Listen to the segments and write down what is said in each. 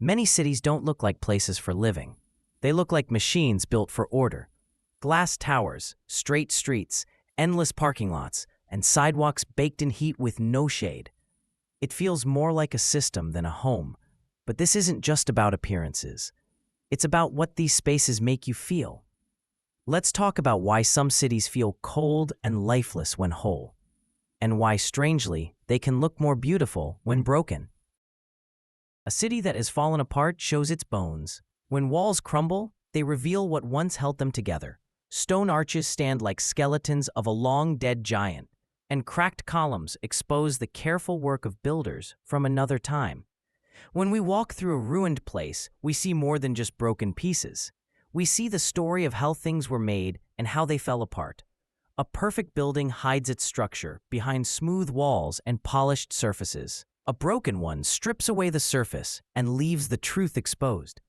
Many cities don't look like places for living. They look like machines built for order. Glass towers, straight streets, endless parking lots, and sidewalks baked in heat with no shade. It feels more like a system than a home. But this isn't just about appearances. It's about what these spaces make you feel. Let's talk about why some cities feel cold and lifeless when whole, and why, strangely, they can look more beautiful when broken. A city that has fallen apart shows its bones. When walls crumble, they reveal what once held them together. Stone arches stand like skeletons of a long-dead giant, and cracked columns expose the careful work of builders from another time. When we walk through a ruined place, we see more than just broken pieces. We see the story of how things were made and how they fell apart. A perfect building hides its structure behind smooth walls and polished surfaces. A broken one strips away the surface and leaves the truth exposed.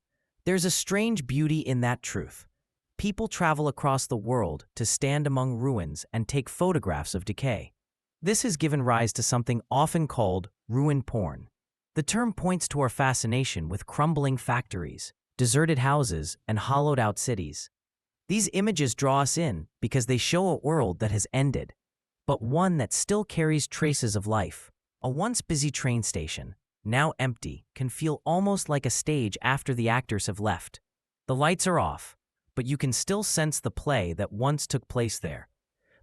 There's a strange beauty in that truth. People travel across the world to stand among ruins and take photographs of decay. This has given rise to something often called ruin porn. The term points to our fascination with crumbling factories, deserted houses, and hollowed-out cities. These images draw us in because they show a world that has ended, but one that still carries traces of life. A once busy train station, now empty, can feel almost like a stage after the actors have left. The lights are off, but you can still sense the play that once took place there.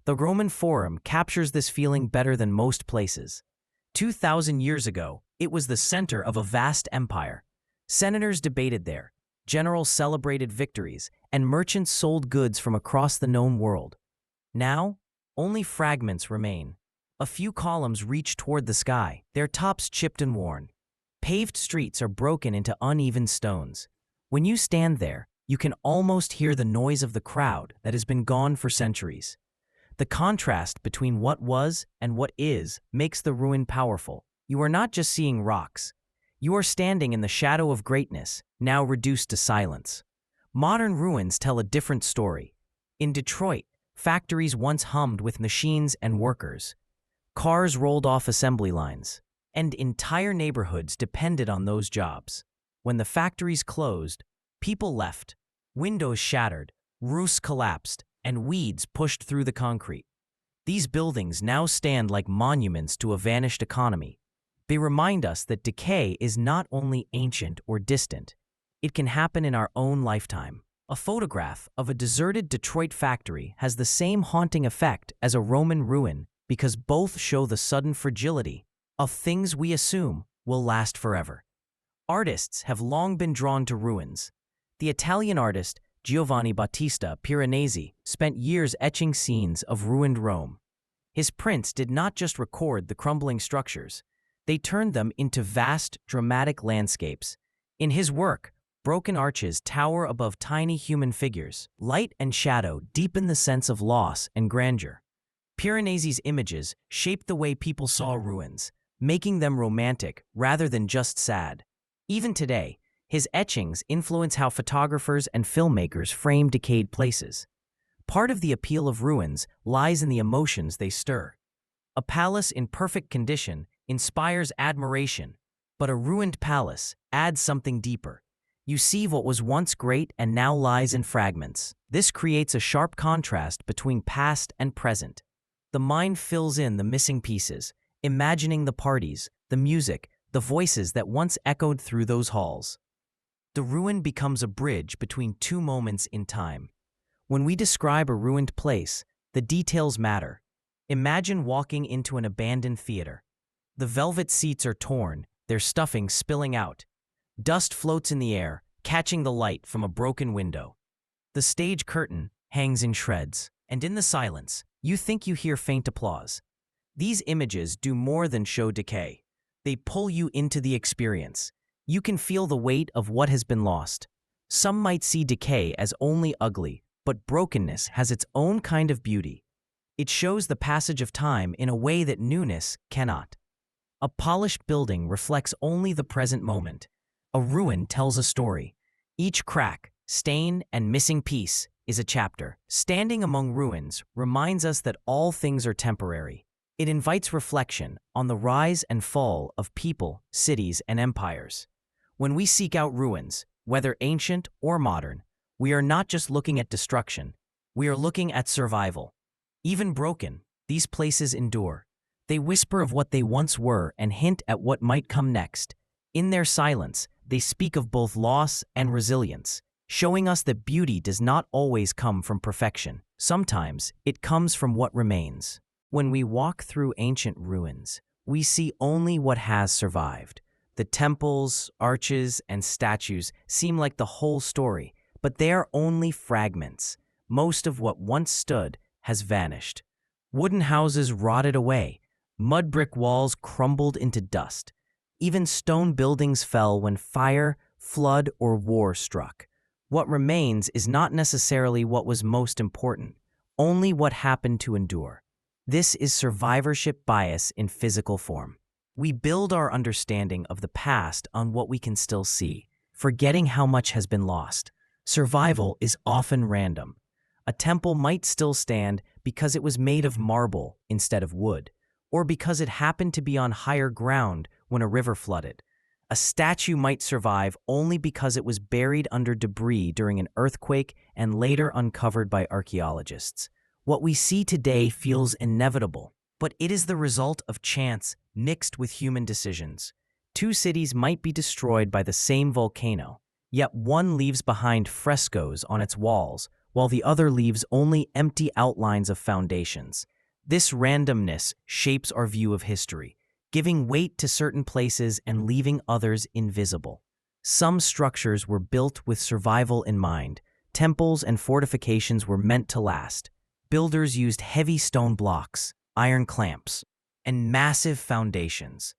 The Roman Forum captures this feeling better than most places. 2,000 years ago, it was the center of a vast empire. Senators debated there, generals celebrated victories, and merchants sold goods from across the known world. Now, only fragments remain. A few columns reach toward the sky, their tops chipped and worn. Paved streets are broken into uneven stones. When you stand there, you can almost hear the noise of the crowd that has been gone for centuries. The contrast between what was and what is makes the ruin powerful. You are not just seeing rocks. You are standing in the shadow of greatness, now reduced to silence. Modern ruins tell a different story. In Detroit, factories once hummed with machines and workers. Cars rolled off assembly lines, and entire neighborhoods depended on those jobs. When the factories closed, people left. Windows shattered, roofs collapsed, and weeds pushed through the concrete. These buildings now stand like monuments to a vanished economy. They remind us that decay is not only ancient or distant, it can happen in our own lifetime. A photograph of a deserted Detroit factory has the same haunting effect as a Roman ruin because both show the sudden fragility of things we assume will last forever. Artists have long been drawn to ruins. The Italian artist Giovanni Battista Piranesi spent years etching scenes of ruined Rome. His prints did not just record the crumbling structures, they turned them into vast, dramatic landscapes. In his work, broken arches tower above tiny human figures. Light and shadow deepen the sense of loss and grandeur. Piranesi's images shaped the way people saw ruins, making them romantic rather than just sad. Even today, his etchings influence how photographers and filmmakers frame decayed places. Part of the appeal of ruins lies in the emotions they stir. A palace in perfect condition inspires admiration, but a ruined palace adds something deeper. You see what was once great and now lies in fragments. This creates a sharp contrast between past and present. The mind fills in the missing pieces, imagining the parties, the music, the voices that once echoed through those halls. The ruin becomes a bridge between two moments in time. When we describe a ruined place, the details matter. Imagine walking into an abandoned theater. The velvet seats are torn, their stuffing spilling out. Dust floats in the air, catching the light from a broken window. The stage curtain hangs in shreds, and in the silence, you think you hear faint applause. These images do more than show decay. They pull you into the experience. You can feel the weight of what has been lost. Some might see decay as only ugly, but brokenness has its own kind of beauty. It shows the passage of time in a way that newness cannot. A polished building reflects only the present moment. A ruin tells a story. Each crack, stain, and missing piece is a chapter. Standing among ruins reminds us that all things are temporary. It invites reflection on the rise and fall of people, cities, and empires. When we seek out ruins, whether ancient or modern, we are not just looking at destruction, we are looking at survival. Even broken, these places endure. They whisper of what they once were and hint at what might come next. In their silence, they speak of both loss and resilience, showing us that beauty does not always come from perfection. Sometimes, it comes from what remains. When we walk through ancient ruins, we see only what has survived. The temples, arches, and statues seem like the whole story, but they are only fragments. Most of what once stood has vanished. Wooden houses rotted away. Mud brick walls crumbled into dust. Even stone buildings fell when fire, flood, or war struck. What remains is not necessarily what was most important, only what happened to endure. This is survivorship bias in physical form. We build our understanding of the past on what we can still see, forgetting how much has been lost. Survival is often random. A temple might still stand because it was made of marble instead of wood, or because it happened to be on higher ground when a river flooded. A statue might survive only because it was buried under debris during an earthquake and later uncovered by archaeologists. What we see today feels inevitable, but it is the result of chance mixed with human decisions. Two cities might be destroyed by the same volcano, yet one leaves behind frescoes on its walls, while the other leaves only empty outlines of foundations. This randomness shapes our view of history, giving weight to certain places and leaving others invisible. Some structures were built with survival in mind. Temples and fortifications were meant to last. Builders used heavy stone blocks, iron clamps, and massive foundations.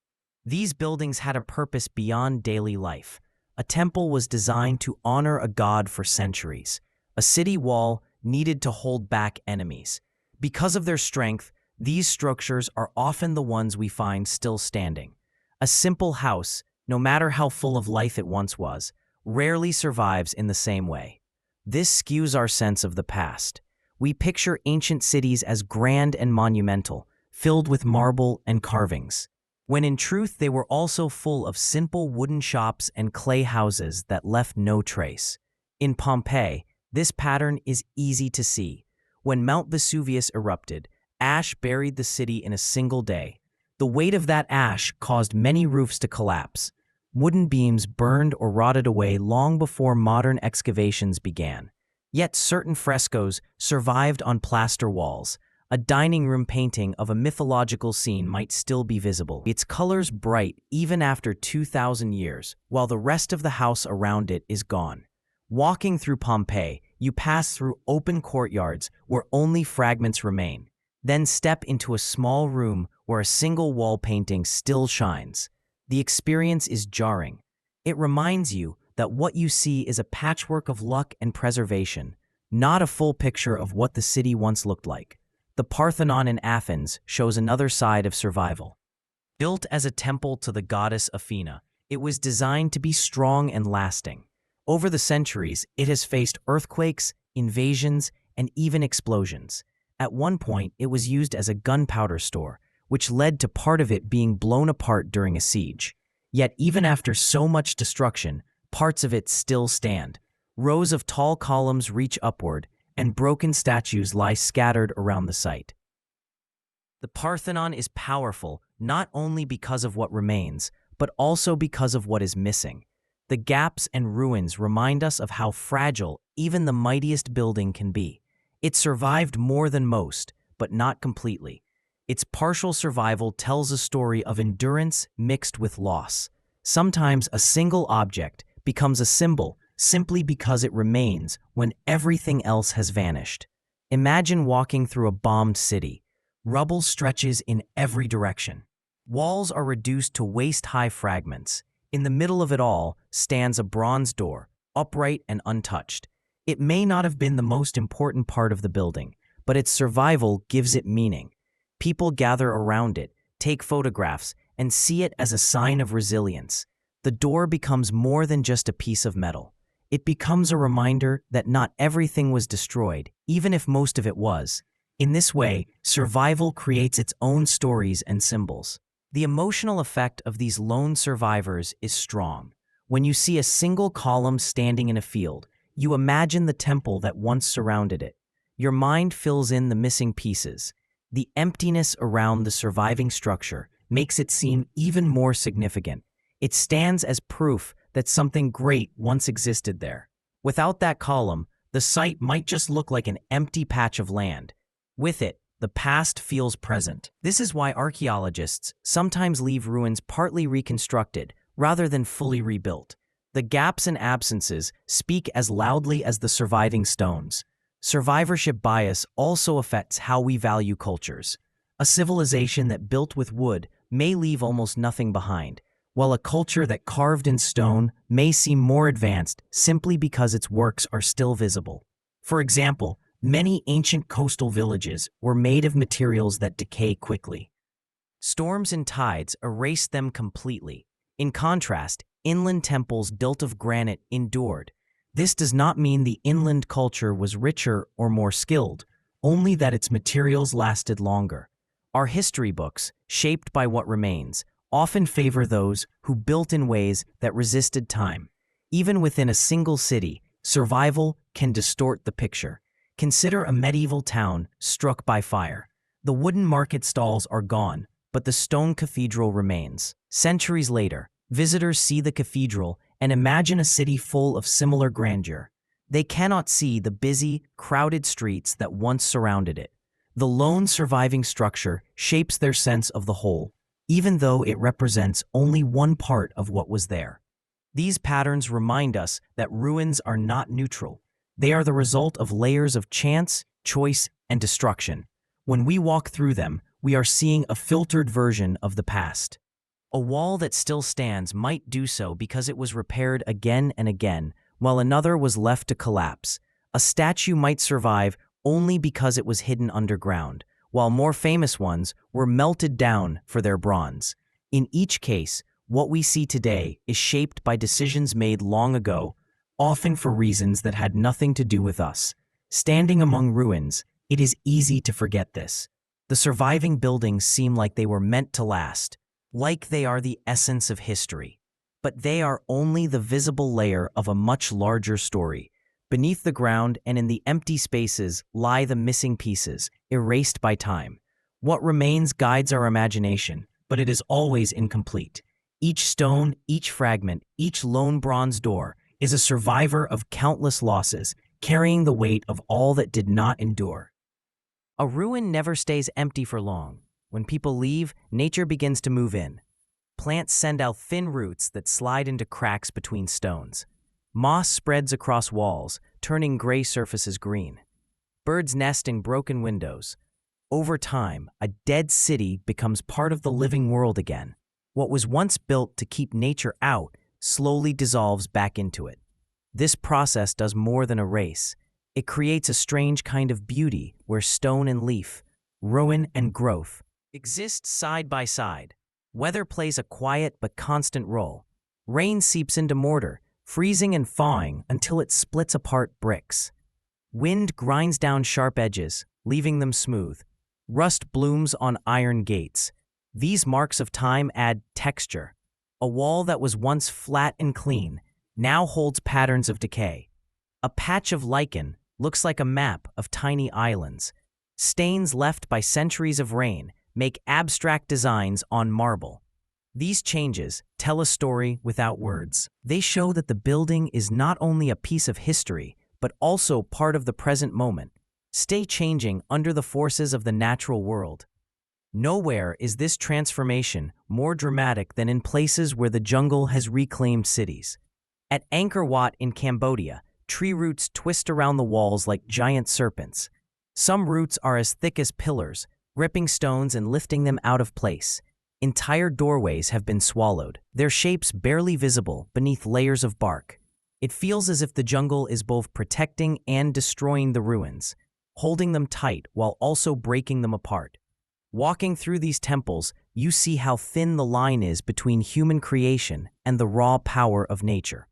These buildings had a purpose beyond daily life. A temple was designed to honor a god for centuries. A city wall needed to hold back enemies. Because of their strength, these structures are often the ones we find still standing. A simple house, no matter how full of life it once was, rarely survives in the same way. This skews our sense of the past. We picture ancient cities as grand and monumental, filled with marble and carvings, when in truth they were also full of simple wooden shops and clay houses that left no trace. In Pompeii, this pattern is easy to see. When Mount Vesuvius erupted, ash buried the city in a single day. The weight of that ash caused many roofs to collapse. Wooden beams burned or rotted away long before modern excavations began. Yet certain frescoes survived on plaster walls. A dining room painting of a mythological scene might still be visible, its colors bright even after 2,000 years, while the rest of the house around it is gone. Walking through Pompeii, you pass through open courtyards where only fragments remain. Then step into a small room where a single wall painting still shines. The experience is jarring. It reminds you that what you see is a patchwork of luck and preservation, not a full picture of what the city once looked like. The Parthenon in Athens shows another side of survival. Built as a temple to the goddess Athena, it was designed to be strong and lasting. Over the centuries, it has faced earthquakes, invasions, and even explosions. At one point, it was used as a gunpowder store, which led to part of it being blown apart during a siege. Yet even after so much destruction, parts of it still stand. Rows of tall columns reach upward, and broken statues lie scattered around the site. The Parthenon is powerful not only because of what remains, but also because of what is missing. The gaps and ruins remind us of how fragile even the mightiest building can be. It survived more than most, but not completely. Its partial survival tells a story of endurance mixed with loss. Sometimes a single object becomes a symbol simply because it remains when everything else has vanished. Imagine walking through a bombed city. Rubble stretches in every direction. Walls are reduced to waist-high fragments. In the middle of it all stands a bronze door, upright and untouched. It may not have been the most important part of the building, but its survival gives it meaning. People gather around it, take photographs, and see it as a sign of resilience. The door becomes more than just a piece of metal. It becomes a reminder that not everything was destroyed, even if most of it was. In this way, survival creates its own stories and symbols. The emotional effect of these lone survivors is strong. When you see a single column standing in a field, you imagine the temple that once surrounded it. Your mind fills in the missing pieces. The emptiness around the surviving structure makes it seem even more significant. It stands as proof that something great once existed there. Without that column, the site might just look like an empty patch of land. With it, the past feels present. This is why archaeologists sometimes leave ruins partly reconstructed rather than fully rebuilt. The gaps and absences speak as loudly as the surviving stones. Survivorship bias also affects how we value cultures. A civilization that built with wood may leave almost nothing behind, while a culture that carved in stone may seem more advanced simply because its works are still visible. For example, many ancient coastal villages were made of materials that decay quickly. Storms and tides erased them completely. In contrast, inland temples built of granite endured. This does not mean the inland culture was richer or more skilled, only that its materials lasted longer. Our history books, shaped by what remains, often favor those who built in ways that resisted time. Even within a single city, survival can distort the picture. Consider a medieval town struck by fire. The wooden market stalls are gone, but the stone cathedral remains. Centuries later, visitors see the cathedral and imagine a city full of similar grandeur. They cannot see the busy, crowded streets that once surrounded it. The lone surviving structure shapes their sense of the whole, even though it represents only one part of what was there. These patterns remind us that ruins are not neutral. They are the result of layers of chance, choice, and destruction. When we walk through them, we are seeing a filtered version of the past. A wall that still stands might do so because it was repaired again and again, while another was left to collapse. A statue might survive only because it was hidden underground, while more famous ones were melted down for their bronze. In each case, what we see today is shaped by decisions made long ago, often for reasons that had nothing to do with us. Standing among ruins, it is easy to forget this. The surviving buildings seem like they were meant to last, like they are the essence of history. But they are only the visible layer of a much larger story. Beneath the ground and in the empty spaces lie the missing pieces, erased by time. What remains guides our imagination, but it is always incomplete. Each stone, each fragment, each lone bronze door is a survivor of countless losses, carrying the weight of all that did not endure. A ruin never stays empty for long. When people leave, nature begins to move in. Plants send out thin roots that slide into cracks between stones. Moss spreads across walls, turning gray surfaces green. Birds nest in broken windows. Over time, a dead city becomes part of the living world again. What was once built to keep nature out slowly dissolves back into it. This process does more than erase. It creates a strange kind of beauty where stone and leaf, ruin and growth, exist side by side. Weather plays a quiet but constant role. Rain seeps into mortar, freezing and thawing until it splits apart bricks. Wind grinds down sharp edges, leaving them smooth. Rust blooms on iron gates. These marks of time add texture. A wall that was once flat and clean now holds patterns of decay. A patch of lichen looks like a map of tiny islands. Stains left by centuries of rain make abstract designs on marble. These changes tell a story without words. They show that the building is not only a piece of history, but also part of the present moment, stay changing under the forces of the natural world. Nowhere is this transformation more dramatic than in places where the jungle has reclaimed cities. At Angkor Wat in Cambodia, tree roots twist around the walls like giant serpents. Some roots are as thick as pillars, gripping stones and lifting them out of place. Entire doorways have been swallowed, their shapes barely visible beneath layers of bark. It feels as if the jungle is both protecting and destroying the ruins, holding them tight while also breaking them apart. Walking through these temples, you see how thin the line is between human creation and the raw power of nature.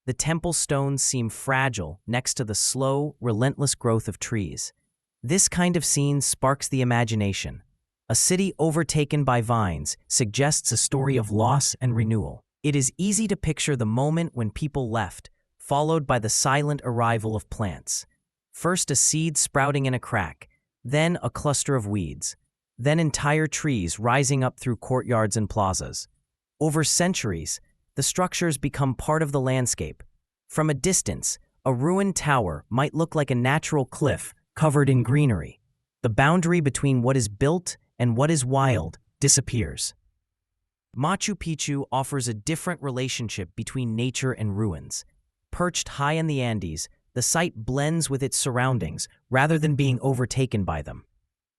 The temple stones seem fragile next to the slow, relentless growth of trees. This kind of scene sparks the imagination. A city overtaken by vines suggests a story of loss and renewal. It is easy to picture the moment when people left, followed by the silent arrival of plants. First a seed sprouting in a crack, then a cluster of weeds, then entire trees rising up through courtyards and plazas. Over centuries, the structures become part of the landscape. From a distance, a ruined tower might look like a natural cliff covered in greenery. The boundary between what is built and what is wild disappears. Machu Picchu offers a different relationship between nature and ruins. Perched high in the Andes, the site blends with its surroundings rather than being overtaken by them.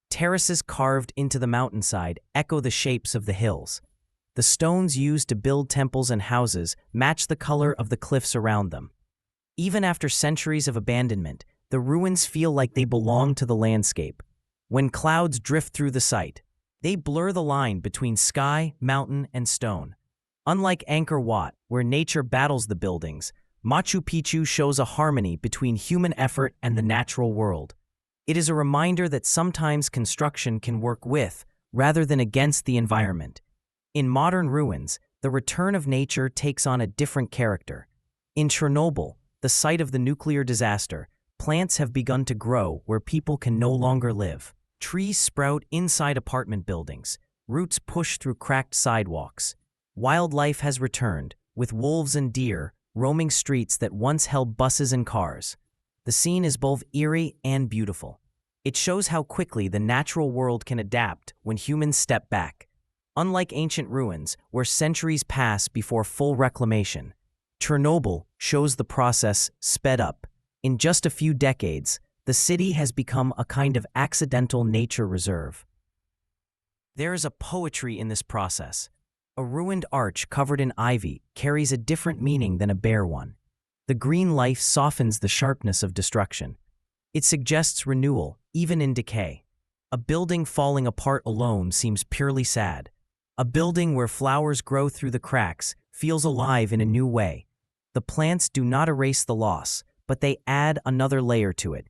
Terraces carved into the mountainside echo the shapes of the hills. The stones used to build temples and houses match the color of the cliffs around them. Even after centuries of abandonment, the ruins feel like they belong to the landscape. When clouds drift through the site, they blur the line between sky, mountain, and stone. Unlike Angkor Wat, where nature battles the buildings, Machu Picchu shows a harmony between human effort and the natural world. It is a reminder that sometimes construction can work with, rather than against the environment. In modern ruins, the return of nature takes on a different character. In Chernobyl, the site of the nuclear disaster, plants have begun to grow where people can no longer live. Trees sprout inside apartment buildings, roots push through cracked sidewalks. Wildlife has returned, with wolves and deer roaming streets that once held buses and cars. The scene is both eerie and beautiful. It shows how quickly the natural world can adapt when humans step back. Unlike ancient ruins, where centuries pass before full reclamation, Chernobyl shows the process sped up. In just a few decades, the city has become a kind of accidental nature reserve. There is a poetry in this process. A ruined arch covered in ivy carries a different meaning than a bare one. The green life softens the sharpness of destruction. It suggests renewal, even in decay. A building falling apart alone seems purely sad. A building where flowers grow through the cracks feels alive in a new way. The plants do not erase the loss, but they add another layer to it.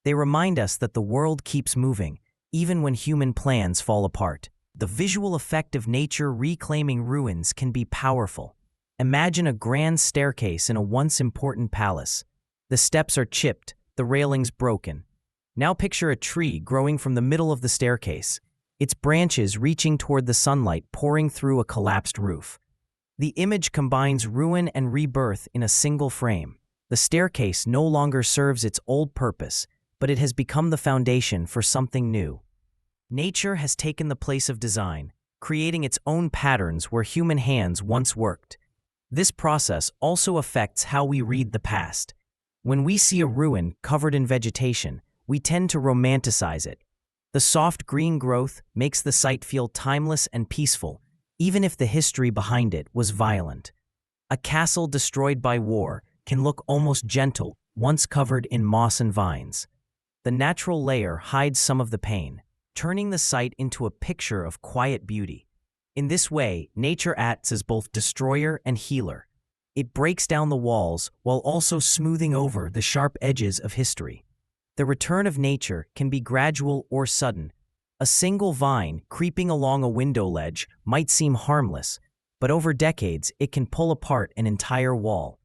They remind us that the world keeps moving, even when human plans fall apart. The visual effect of nature reclaiming ruins can be powerful. Imagine a grand staircase in a once important palace. The steps are chipped, the railings broken. Now picture a tree growing from the middle of the staircase, its branches reaching toward the sunlight pouring through a collapsed roof. The image combines ruin and rebirth in a single frame. The staircase no longer serves its old purpose, but it has become the foundation for something new. Nature has taken the place of design, creating its own patterns where human hands once worked. This process also affects how we read the past. When we see a ruin covered in vegetation, we tend to romanticize it. The soft green growth makes the site feel timeless and peaceful, even if the history behind it was violent. A castle destroyed by war can look almost gentle once covered in moss and vines. The natural layer hides some of the pain, turning the site into a picture of quiet beauty. In this way, nature acts as both destroyer and healer. It breaks down the walls while also smoothing over the sharp edges of history. The return of nature can be gradual or sudden. A single vine creeping along a window ledge might seem harmless, but over decades it can pull apart an entire wall.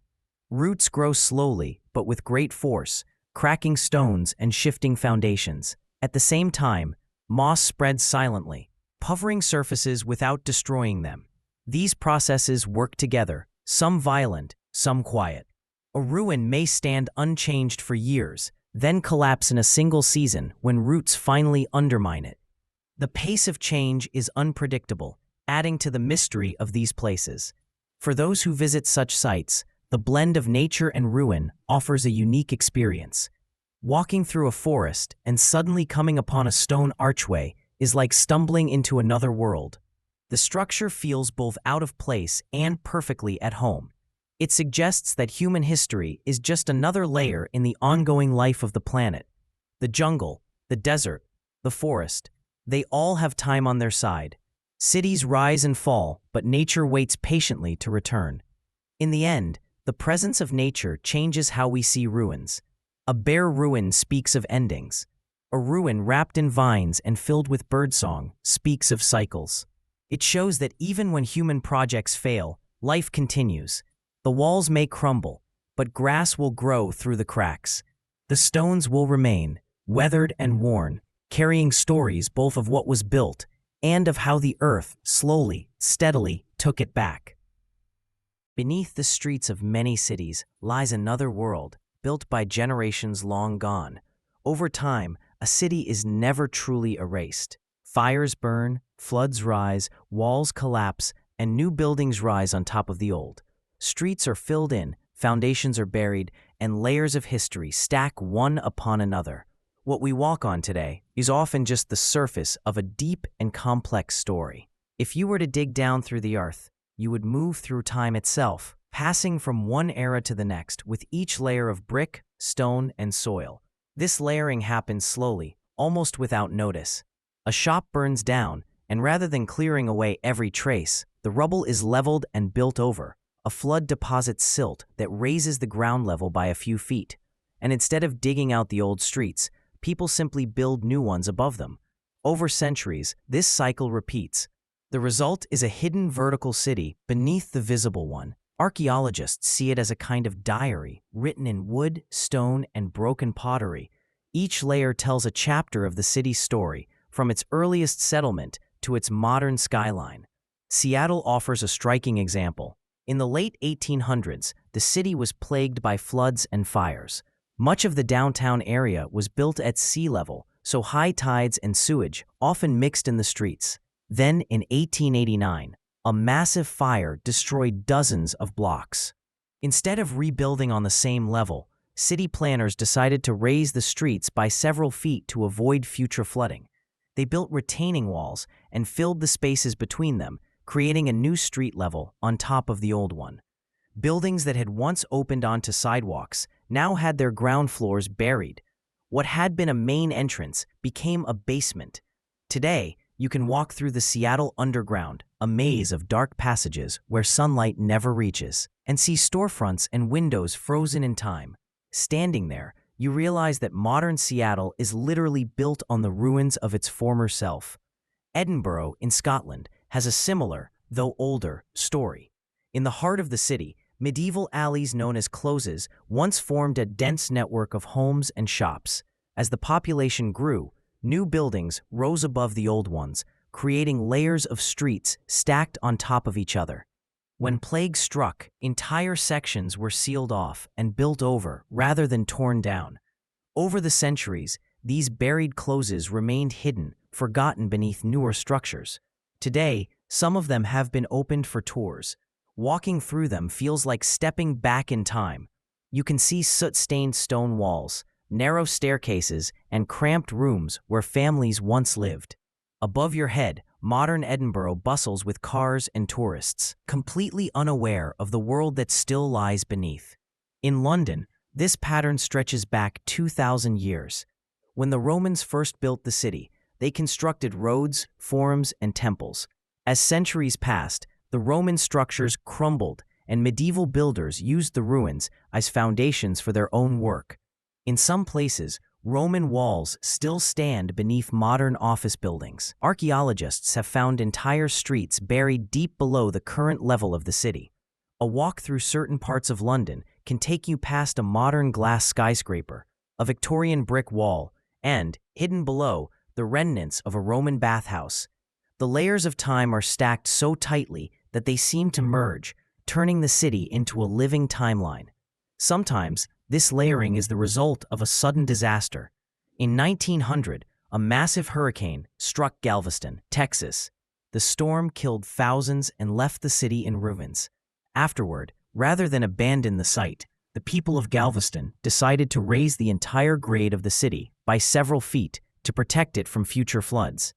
Roots grow slowly, but with great force, cracking stones and shifting foundations. At the same time, moss spreads silently, covering surfaces without destroying them. These processes work together, some violent, some quiet. A ruin may stand unchanged for years, then collapse in a single season when roots finally undermine it. The pace of change is unpredictable, adding to the mystery of these places. For those who visit such sites, the blend of nature and ruin offers a unique experience. Walking through a forest and suddenly coming upon a stone archway is like stumbling into another world. The structure feels both out of place and perfectly at home. It suggests that human history is just another layer in the ongoing life of the planet. The jungle, the desert, the forest, they all have time on their side. Cities rise and fall, but nature waits patiently to return. In the end, the presence of nature changes how we see ruins. A bare ruin speaks of endings. A ruin wrapped in vines and filled with birdsong speaks of cycles. It shows that even when human projects fail, Life continues. The walls may crumble, but grass will grow through the cracks. The stones will remain, weathered and worn, carrying stories both of what was built and of how the earth slowly, steadily took it back. Beneath the streets of many cities lies another world, built by generations long gone. Over time, a city is never truly erased. Fires burn, floods rise, walls collapse, and new buildings rise on top of the old. Streets are filled in, foundations are buried, and layers of history stack one upon another. What we walk on today is often just the surface of a deep and complex story. If you were to dig down through the earth, you would move through time itself, passing from one era to the next with each layer of brick, stone, and soil. This layering happens slowly, almost without notice. A shop burns down, and rather than clearing away every trace, the rubble is leveled and built over. A flood deposits silt that raises the ground level by a few feet. And instead of digging out the old streets, people simply build new ones above them. Over centuries, this cycle repeats. The result is a hidden vertical city beneath the visible one. Archaeologists see it as a kind of diary, written in wood, stone, and broken pottery. Each layer tells a chapter of the city's story, from its earliest settlement to its modern skyline. Seattle offers a striking example. In the late 1800s, the city was plagued by floods and fires. Much of the downtown area was built at sea level, so high tides and sewage often mixed in the streets. Then, in 1889, a massive fire destroyed dozens of blocks. Instead of rebuilding on the same level, city planners decided to raise the streets by several feet to avoid future flooding. They built retaining walls and filled the spaces between them, creating a new street level on top of the old one. Buildings that had once opened onto sidewalks now had their ground floors buried. What had been a main entrance became a basement. Today, you can walk through the Seattle Underground, a maze of dark passages where sunlight never reaches, and see storefronts and windows frozen in time. Standing there, you realize that modern Seattle is literally built on the ruins of its former self. Edinburgh, in Scotland, has a similar, though older, story. In the heart of the city, medieval alleys known as closes once formed a dense network of homes and shops. As the population grew, new buildings rose above the old ones, creating layers of streets stacked on top of each other. When plague struck, entire sections were sealed off and built over rather than torn down. Over the centuries, these buried closes remained hidden, forgotten beneath newer structures. Today, some of them have been opened for tours. Walking through them feels like stepping back in time. You can see soot-stained stone walls, narrow staircases, and cramped rooms where families once lived. Above your head, modern Edinburgh bustles with cars and tourists, completely unaware of the world that still lies beneath. In London, this pattern stretches back 2,000 years. When the Romans first built the city, they constructed roads, forums, and temples. As centuries passed, the Roman structures crumbled, and medieval builders used the ruins as foundations for their own work. In some places, Roman walls still stand beneath modern office buildings. Archaeologists have found entire streets buried deep below the current level of the city. A walk through certain parts of London can take you past a modern glass skyscraper, a Victorian brick wall, and, hidden below, the remnants of a Roman bathhouse. The layers of time are stacked so tightly that they seem to merge, turning the city into a living timeline. Sometimes, this layering is the result of a sudden disaster. In 1900, a massive hurricane struck Galveston, Texas. The storm killed thousands and left the city in ruins. Afterward, rather than abandon the site, the people of Galveston decided to raise the entire grade of the city by several feet to protect it from future floods.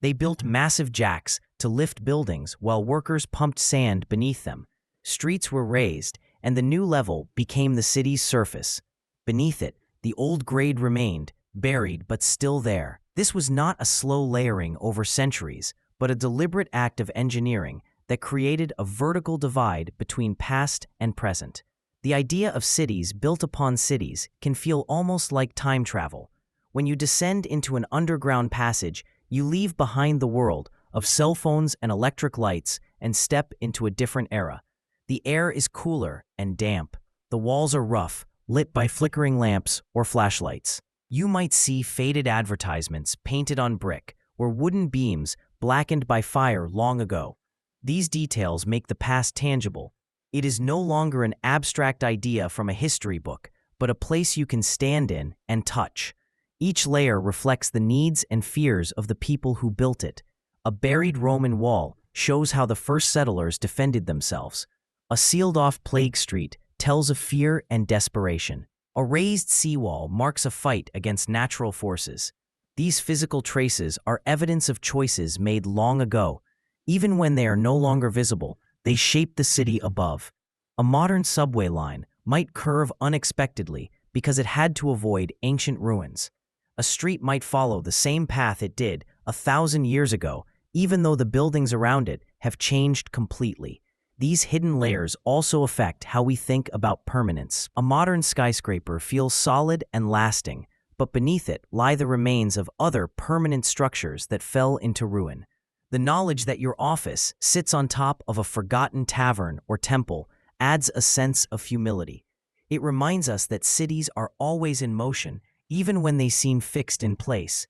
They built massive jacks to lift buildings while workers pumped sand beneath them. Streets were raised, and the new level became the city's surface. Beneath it, the old grade remained, buried but still there. This was not a slow layering over centuries, but a deliberate act of engineering that created a vertical divide between past and present. The idea of cities built upon cities can feel almost like time travel. When you descend into an underground passage, you leave behind the world of cell phones and electric lights and step into a different era. The air is cooler and damp. The walls are rough, lit by flickering lamps or flashlights. You might see faded advertisements painted on brick or wooden beams blackened by fire long ago. These details make the past tangible. It is no longer an abstract idea from a history book, but a place you can stand in and touch. Each layer reflects the needs and fears of the people who built it. A buried Roman wall shows how the first settlers defended themselves. A sealed-off plague street tells of fear and desperation. A raised seawall marks a fight against natural forces. These physical traces are evidence of choices made long ago. Even when they are no longer visible, they shape the city above. A modern subway line might curve unexpectedly because it had to avoid ancient ruins. A street might follow the same path it did 1,000 years ago, even though the buildings around it have changed completely. These hidden layers also affect how we think about permanence. A modern skyscraper feels solid and lasting, but beneath it lie the remains of other permanent structures that fell into ruin. The knowledge that your office sits on top of a forgotten tavern or temple adds a sense of humility. It reminds us that cities are always in motion, even when they seem fixed in place.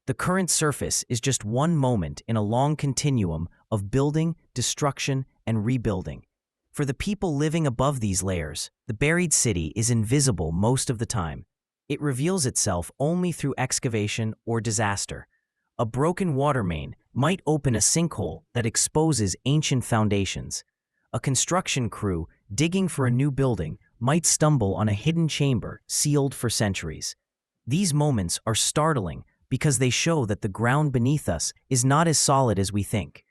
The current surface is just one moment in a long continuum of building, destruction, and rebuilding. For the people living above these layers, the buried city is invisible most of the time. It reveals itself only through excavation or disaster. A broken water main might open a sinkhole that exposes ancient foundations. A construction crew digging for a new building might stumble on a hidden chamber sealed for centuries. These moments are startling because they show that the ground beneath us is not as solid as we think.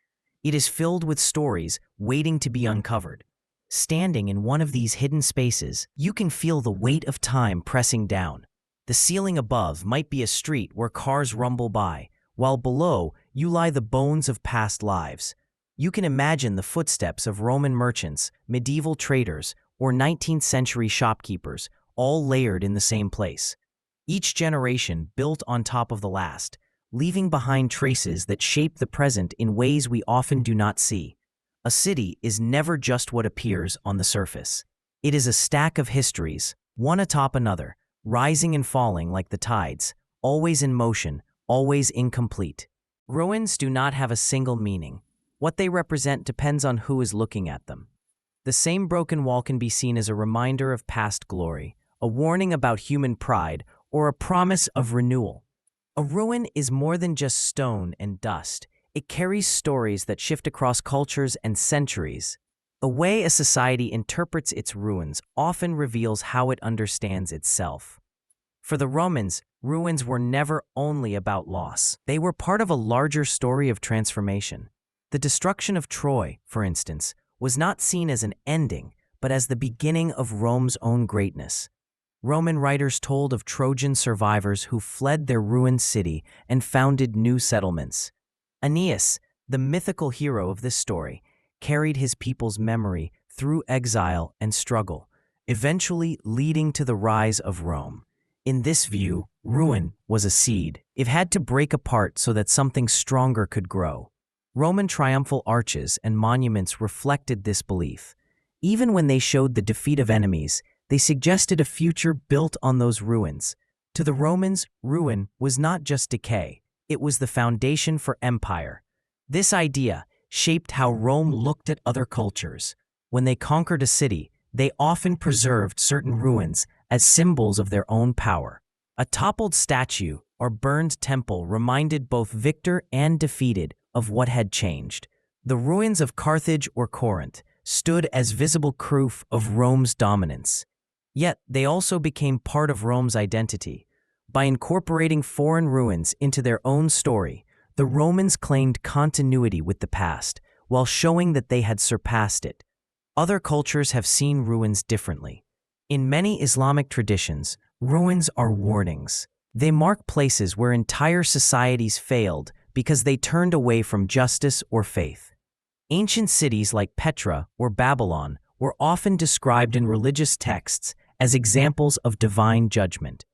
It is filled with stories waiting to be uncovered. Standing in one of these hidden spaces, you can feel the weight of time pressing down. The ceiling above might be a street where cars rumble by, while below you lie the bones of past lives. You can imagine the footsteps of Roman merchants, medieval traders, or 19th century shopkeepers, all layered in the same place. Each generation built on top of the last, leaving behind traces that shape the present in ways we often do not see. A city is never just what appears on the surface. It is a stack of histories, one atop another, rising and falling like the tides, always in motion, always incomplete. Ruins do not have a single meaning. What they represent depends on who is looking at them. The same broken wall can be seen as a reminder of past glory, a warning about human pride, or a promise of renewal. A ruin is more than just stone and dust. It carries stories that shift across cultures and centuries. The way a society interprets its ruins often reveals how it understands itself. For the Romans, ruins were never only about loss. They were part of a larger story of transformation. The destruction of Troy, for instance, was not seen as an ending, but as the beginning of Rome's own greatness. Roman writers told of Trojan survivors who fled their ruined city and founded new settlements. Aeneas, the mythical hero of this story, carried his people's memory through exile and struggle, eventually leading to the rise of Rome. In this view, ruin was a seed. It had to break apart so that something stronger could grow. Roman triumphal arches and monuments reflected this belief. Even when they showed the defeat of enemies, they suggested a future built on those ruins. To the Romans, ruin was not just decay, it was the foundation for empire. This idea shaped how Rome looked at other cultures. When they conquered a city, they often preserved certain ruins as symbols of their own power. A toppled statue or burned temple reminded both victor and defeated of what had changed. The ruins of Carthage or Corinth stood as visible proof of Rome's dominance. Yet they also became part of Rome's identity. By incorporating foreign ruins into their own story, the Romans claimed continuity with the past, while showing that they had surpassed it. Other cultures have seen ruins differently. In many Islamic traditions, ruins are warnings. They mark places where entire societies failed because they turned away from justice or faith. Ancient cities like Petra or Babylon were often described in religious texts as examples of divine judgment.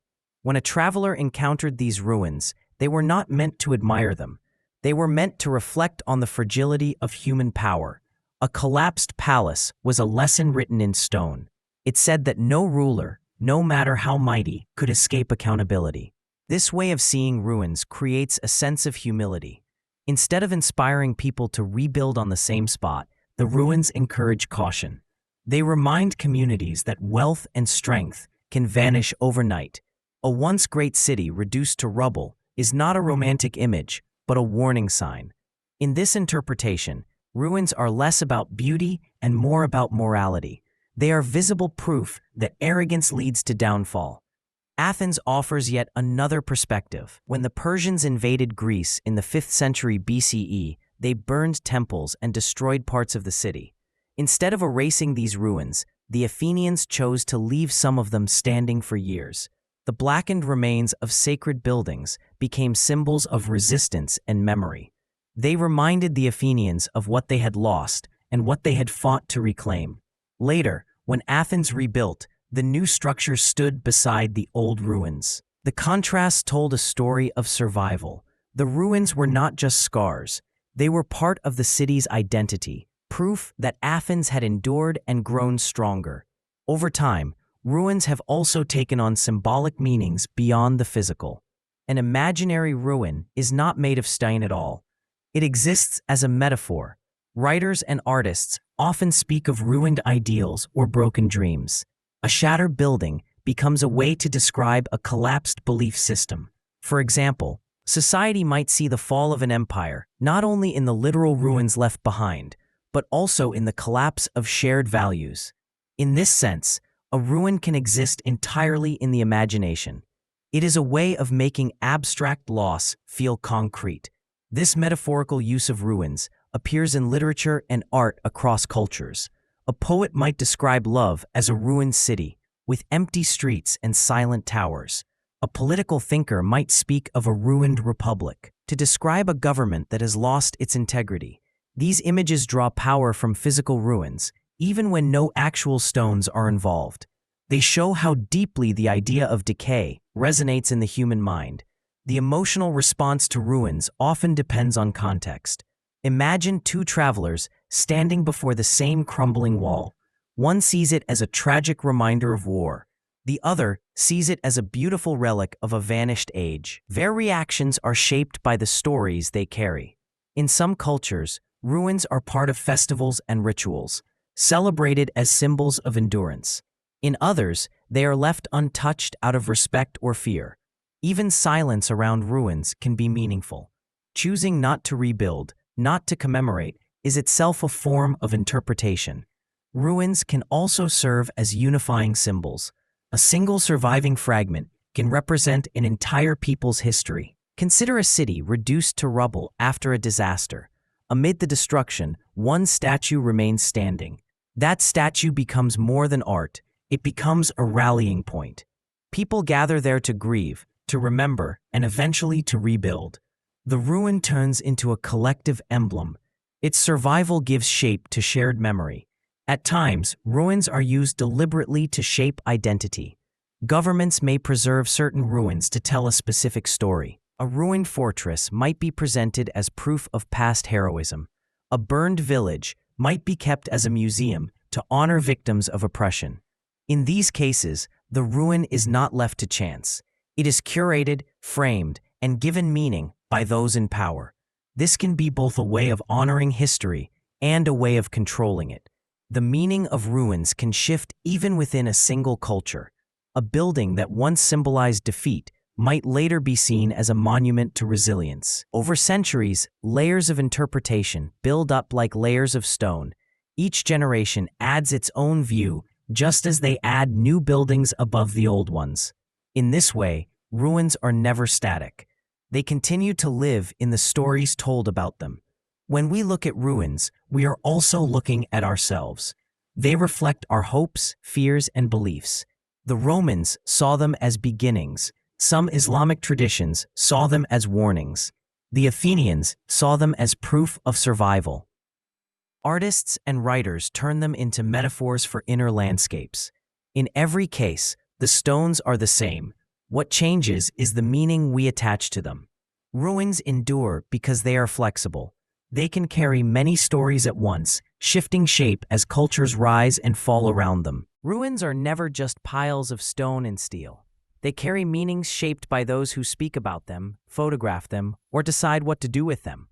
When a traveler encountered these ruins, they were not meant to admire them. They were meant to reflect on the fragility of human power. A collapsed palace was a lesson written in stone. It said that no ruler, no matter how mighty, could escape accountability. This way of seeing ruins creates a sense of humility. Instead of inspiring people to rebuild on the same spot, the ruins encourage caution. They remind communities that wealth and strength can vanish overnight. A once great city reduced to rubble is not a romantic image, but a warning sign. In this interpretation, ruins are less about beauty and more about morality. They are visible proof that arrogance leads to downfall. Athens offers yet another perspective. When the Persians invaded Greece in the 5th century BCE, they burned temples and destroyed parts of the city. Instead of erasing these ruins, the Athenians chose to leave some of them standing for years. The blackened remains of sacred buildings became symbols of resistance and memory. They reminded the Athenians of what they had lost and what they had fought to reclaim. Later, when Athens rebuilt, the new structure stood beside the old ruins. The contrast told a story of survival. The ruins were not just scars. They were part of the city's identity, proof that Athens had endured and grown stronger. Over time, ruins have also taken on symbolic meanings beyond the physical. An imaginary ruin is not made of stone at all. It exists as a metaphor. Writers and artists often speak of ruined ideals or broken dreams. A shattered building becomes a way to describe a collapsed belief system. For example, society might see the fall of an empire not only in the literal ruins left behind, but also in the collapse of shared values. In this sense, a ruin can exist entirely in the imagination. It is a way of making abstract loss feel concrete. This metaphorical use of ruins appears in literature and art across cultures. A poet might describe love as a ruined city, with empty streets and silent towers. A political thinker might speak of a ruined republic, to describe a government that has lost its integrity. These images draw power from physical ruins, even when no actual stones are involved. They show how deeply the idea of decay resonates in the human mind. The emotional response to ruins often depends on context. Imagine two travelers standing before the same crumbling wall. One sees it as a tragic reminder of war. The other sees it as a beautiful relic of a vanished age. Their reactions are shaped by the stories they carry. In some cultures, ruins are part of festivals and rituals, celebrated as symbols of endurance. In others, they are left untouched out of respect or fear. Even silence around ruins can be meaningful. Choosing not to rebuild, not to commemorate, is itself a form of interpretation. Ruins can also serve as unifying symbols. A single surviving fragment can represent an entire people's history. Consider a city reduced to rubble after a disaster. Amid the destruction, one statue remains standing. That statue becomes more than art. It becomes a rallying point. People gather there to grieve, to remember, and eventually to rebuild. The ruin turns into a collective emblem. Its survival gives shape to shared memory. At times, ruins are used deliberately to shape identity. Governments may preserve certain ruins to tell a specific story. A ruined fortress might be presented as proof of past heroism. A burned village might be kept as a museum to honor victims of oppression. In these cases, the ruin is not left to chance. It is curated, framed, and given meaning by those in power. This can be both a way of honoring history and a way of controlling it. The meaning of ruins can shift even within a single culture. A building that once symbolized defeat might later be seen as a monument to resilience. Over centuries, layers of interpretation build up like layers of stone. Each generation adds its own view, just as they add new buildings above the old ones. In this way, ruins are never static. They continue to live in the stories told about them. When we look at ruins, we are also looking at ourselves. They reflect our hopes, fears, and beliefs. The Romans saw them as beginnings. Some Islamic traditions saw them as warnings. The Athenians saw them as proof of survival. Artists and writers turn them into metaphors for inner landscapes. In every case, the stones are the same. What changes is the meaning we attach to them. Ruins endure because they are flexible. They can carry many stories at once, shifting shape as cultures rise and fall around them. Ruins are never just piles of stone and steel. They carry meanings shaped by those who speak about them, photograph them, or decide what to do with them.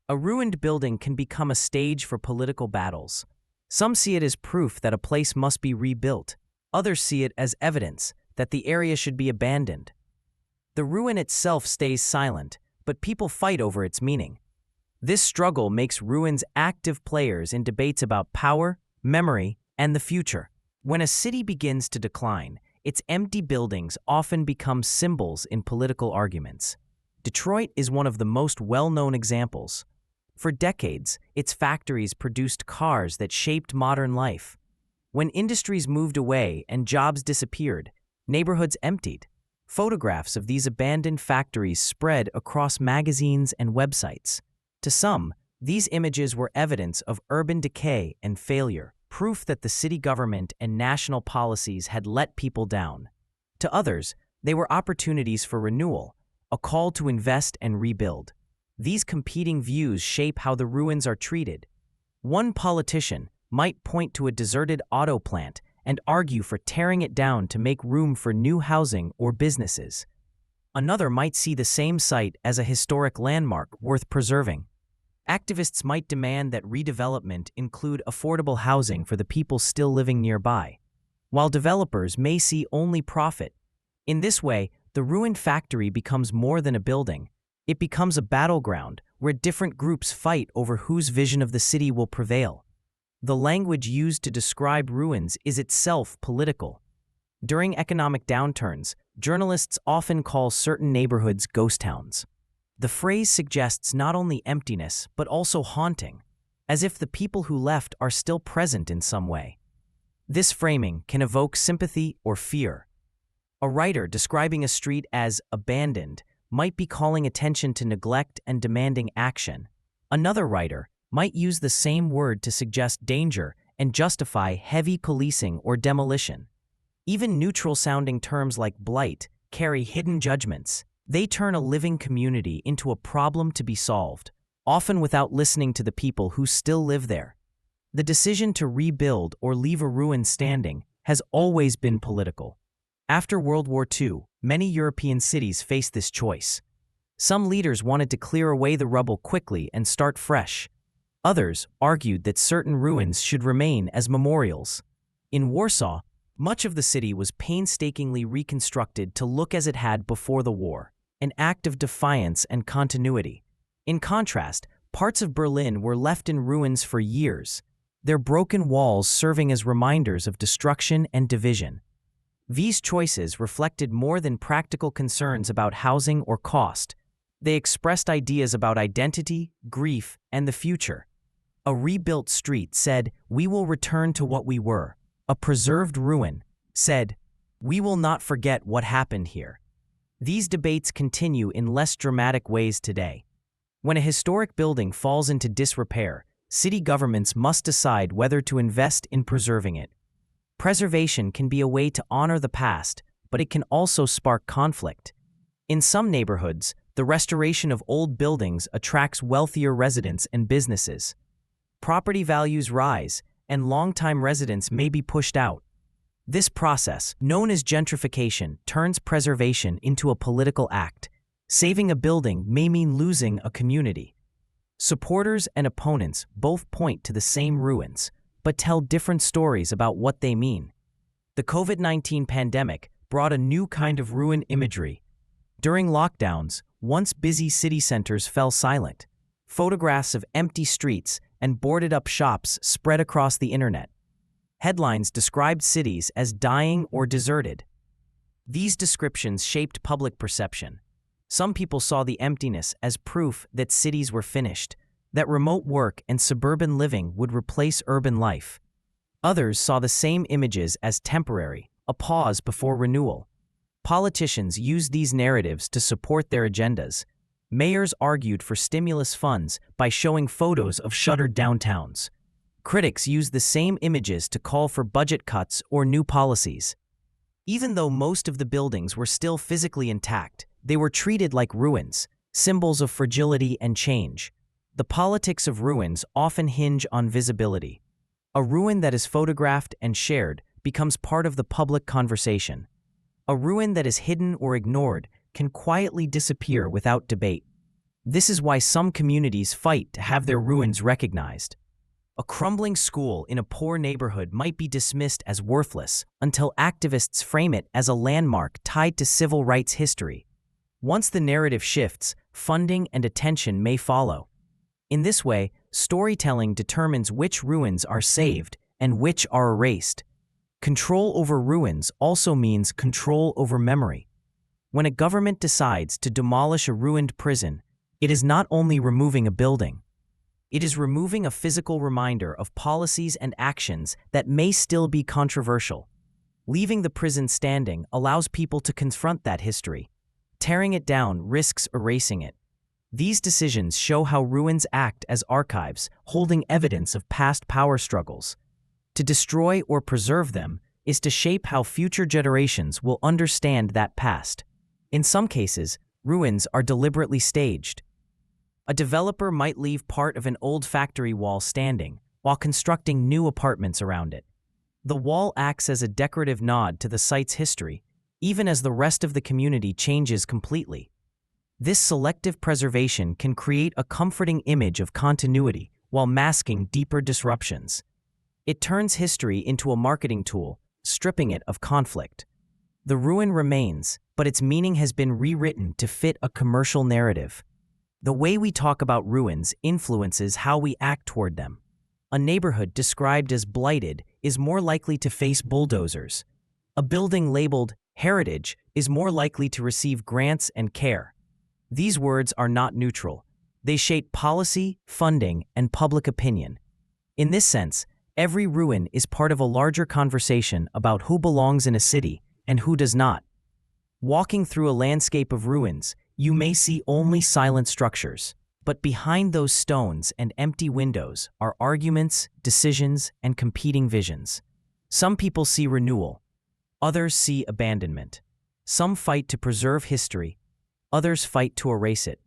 A ruined building can become a stage for political battles. Some see it as proof that a place must be rebuilt. Others see it as evidence that the area should be abandoned. The ruin itself stays silent, but people fight over its meaning. This struggle makes ruins active players in debates about power, memory, and the future. When a city begins to decline, its empty buildings often become symbols in political arguments. Detroit is one of the most well-known examples. For decades, its factories produced cars that shaped modern life. When industries moved away and jobs disappeared, neighborhoods emptied. Photographs of these abandoned factories spread across magazines and websites. To some, these images were evidence of urban decay and failure, proof that the city government and national policies had let people down. To others, they were opportunities for renewal, a call to invest and rebuild. These competing views shape how the ruins are treated. One politician might point to a deserted auto plant and argue for tearing it down to make room for new housing or businesses. Another might see the same site as a historic landmark worth preserving. Activists might demand that redevelopment include affordable housing for the people still living nearby, while developers may see only profit. In this way, the ruined factory becomes more than a building. It becomes a battleground where different groups fight over whose vision of the city will prevail. The language used to describe ruins is itself political. During economic downturns, journalists often call certain neighborhoods ghost towns. The phrase suggests not only emptiness, but also haunting, as if the people who left are still present in some way. This framing can evoke sympathy or fear. A writer describing a street as abandoned might be calling attention to neglect and demanding action. Another writer might use the same word to suggest danger and justify heavy policing or demolition. Even neutral-sounding terms like blight carry hidden judgments. They turn a living community into a problem to be solved, often without listening to the people who still live there. The decision to rebuild or leave a ruin standing has always been political. After World War II, many European cities faced this choice. Some leaders wanted to clear away the rubble quickly and start fresh. Others argued that certain ruins should remain as memorials. In Warsaw, much of the city was painstakingly reconstructed to look as it had before the war, an act of defiance and continuity. In contrast, parts of Berlin were left in ruins for years, their broken walls serving as reminders of destruction and division. These choices reflected more than practical concerns about housing or cost. They expressed ideas about identity, grief, and the future. A rebuilt street said, "We will return to what we were." A preserved ruin said, "We will not forget what happened here." These debates continue in less dramatic ways today. When a historic building falls into disrepair, city governments must decide whether to invest in preserving it. Preservation can be a way to honor the past, but it can also spark conflict. In some neighborhoods, the restoration of old buildings attracts wealthier residents and businesses. Property values rise, and longtime residents may be pushed out. This process, known as gentrification, turns preservation into a political act. Saving a building may mean losing a community. Supporters and opponents both point to the same ruins, but tell different stories about what they mean. The COVID-19 pandemic brought a new kind of ruin imagery. During lockdowns, once busy city centers fell silent. Photographs of empty streets and boarded-up shops spread across the internet. Headlines described cities as dying or deserted. These descriptions shaped public perception. Some people saw the emptiness as proof that cities were finished, that remote work and suburban living would replace urban life. Others saw the same images as temporary, a pause before renewal. Politicians used these narratives to support their agendas. Mayors argued for stimulus funds by showing photos of shuttered downtowns. Critics used the same images to call for budget cuts or new policies. Even though most of the buildings were still physically intact, they were treated like ruins, symbols of fragility and change. The politics of ruins often hinge on visibility. A ruin that is photographed and shared becomes part of the public conversation. A ruin that is hidden or ignored can quietly disappear without debate. This is why some communities fight to have their ruins recognized. A crumbling school in a poor neighborhood might be dismissed as worthless until activists frame it as a landmark tied to civil rights history. Once the narrative shifts, funding and attention may follow. In this way, storytelling determines which ruins are saved and which are erased. Control over ruins also means control over memory. When a government decides to demolish a ruined prison, it is not only removing a building. It is removing a physical reminder of policies and actions that may still be controversial. Leaving the prison standing allows people to confront that history. Tearing it down risks erasing it. These decisions show how ruins act as archives, holding evidence of past power struggles. To destroy or preserve them is to shape how future generations will understand that past. In some cases, ruins are deliberately staged. A developer might leave part of an old factory wall standing while constructing new apartments around it. The wall acts as a decorative nod to the site's history, even as the rest of the community changes completely. This selective preservation can create a comforting image of continuity while masking deeper disruptions. It turns history into a marketing tool, stripping it of conflict. The ruin remains, but its meaning has been rewritten to fit a commercial narrative. The way we talk about ruins influences how we act toward them. A neighborhood described as blighted is more likely to face bulldozers. A building labeled heritage is more likely to receive grants and care. These words are not neutral. They shape policy, funding, and public opinion. In this sense, every ruin is part of a larger conversation about who belongs in a city and who does not. Walking through a landscape of ruins, you may see only silent structures, but behind those stones and empty windows are arguments, decisions, and competing visions. Some people see renewal. Others see abandonment. Some fight to preserve history. Others fight to erase it.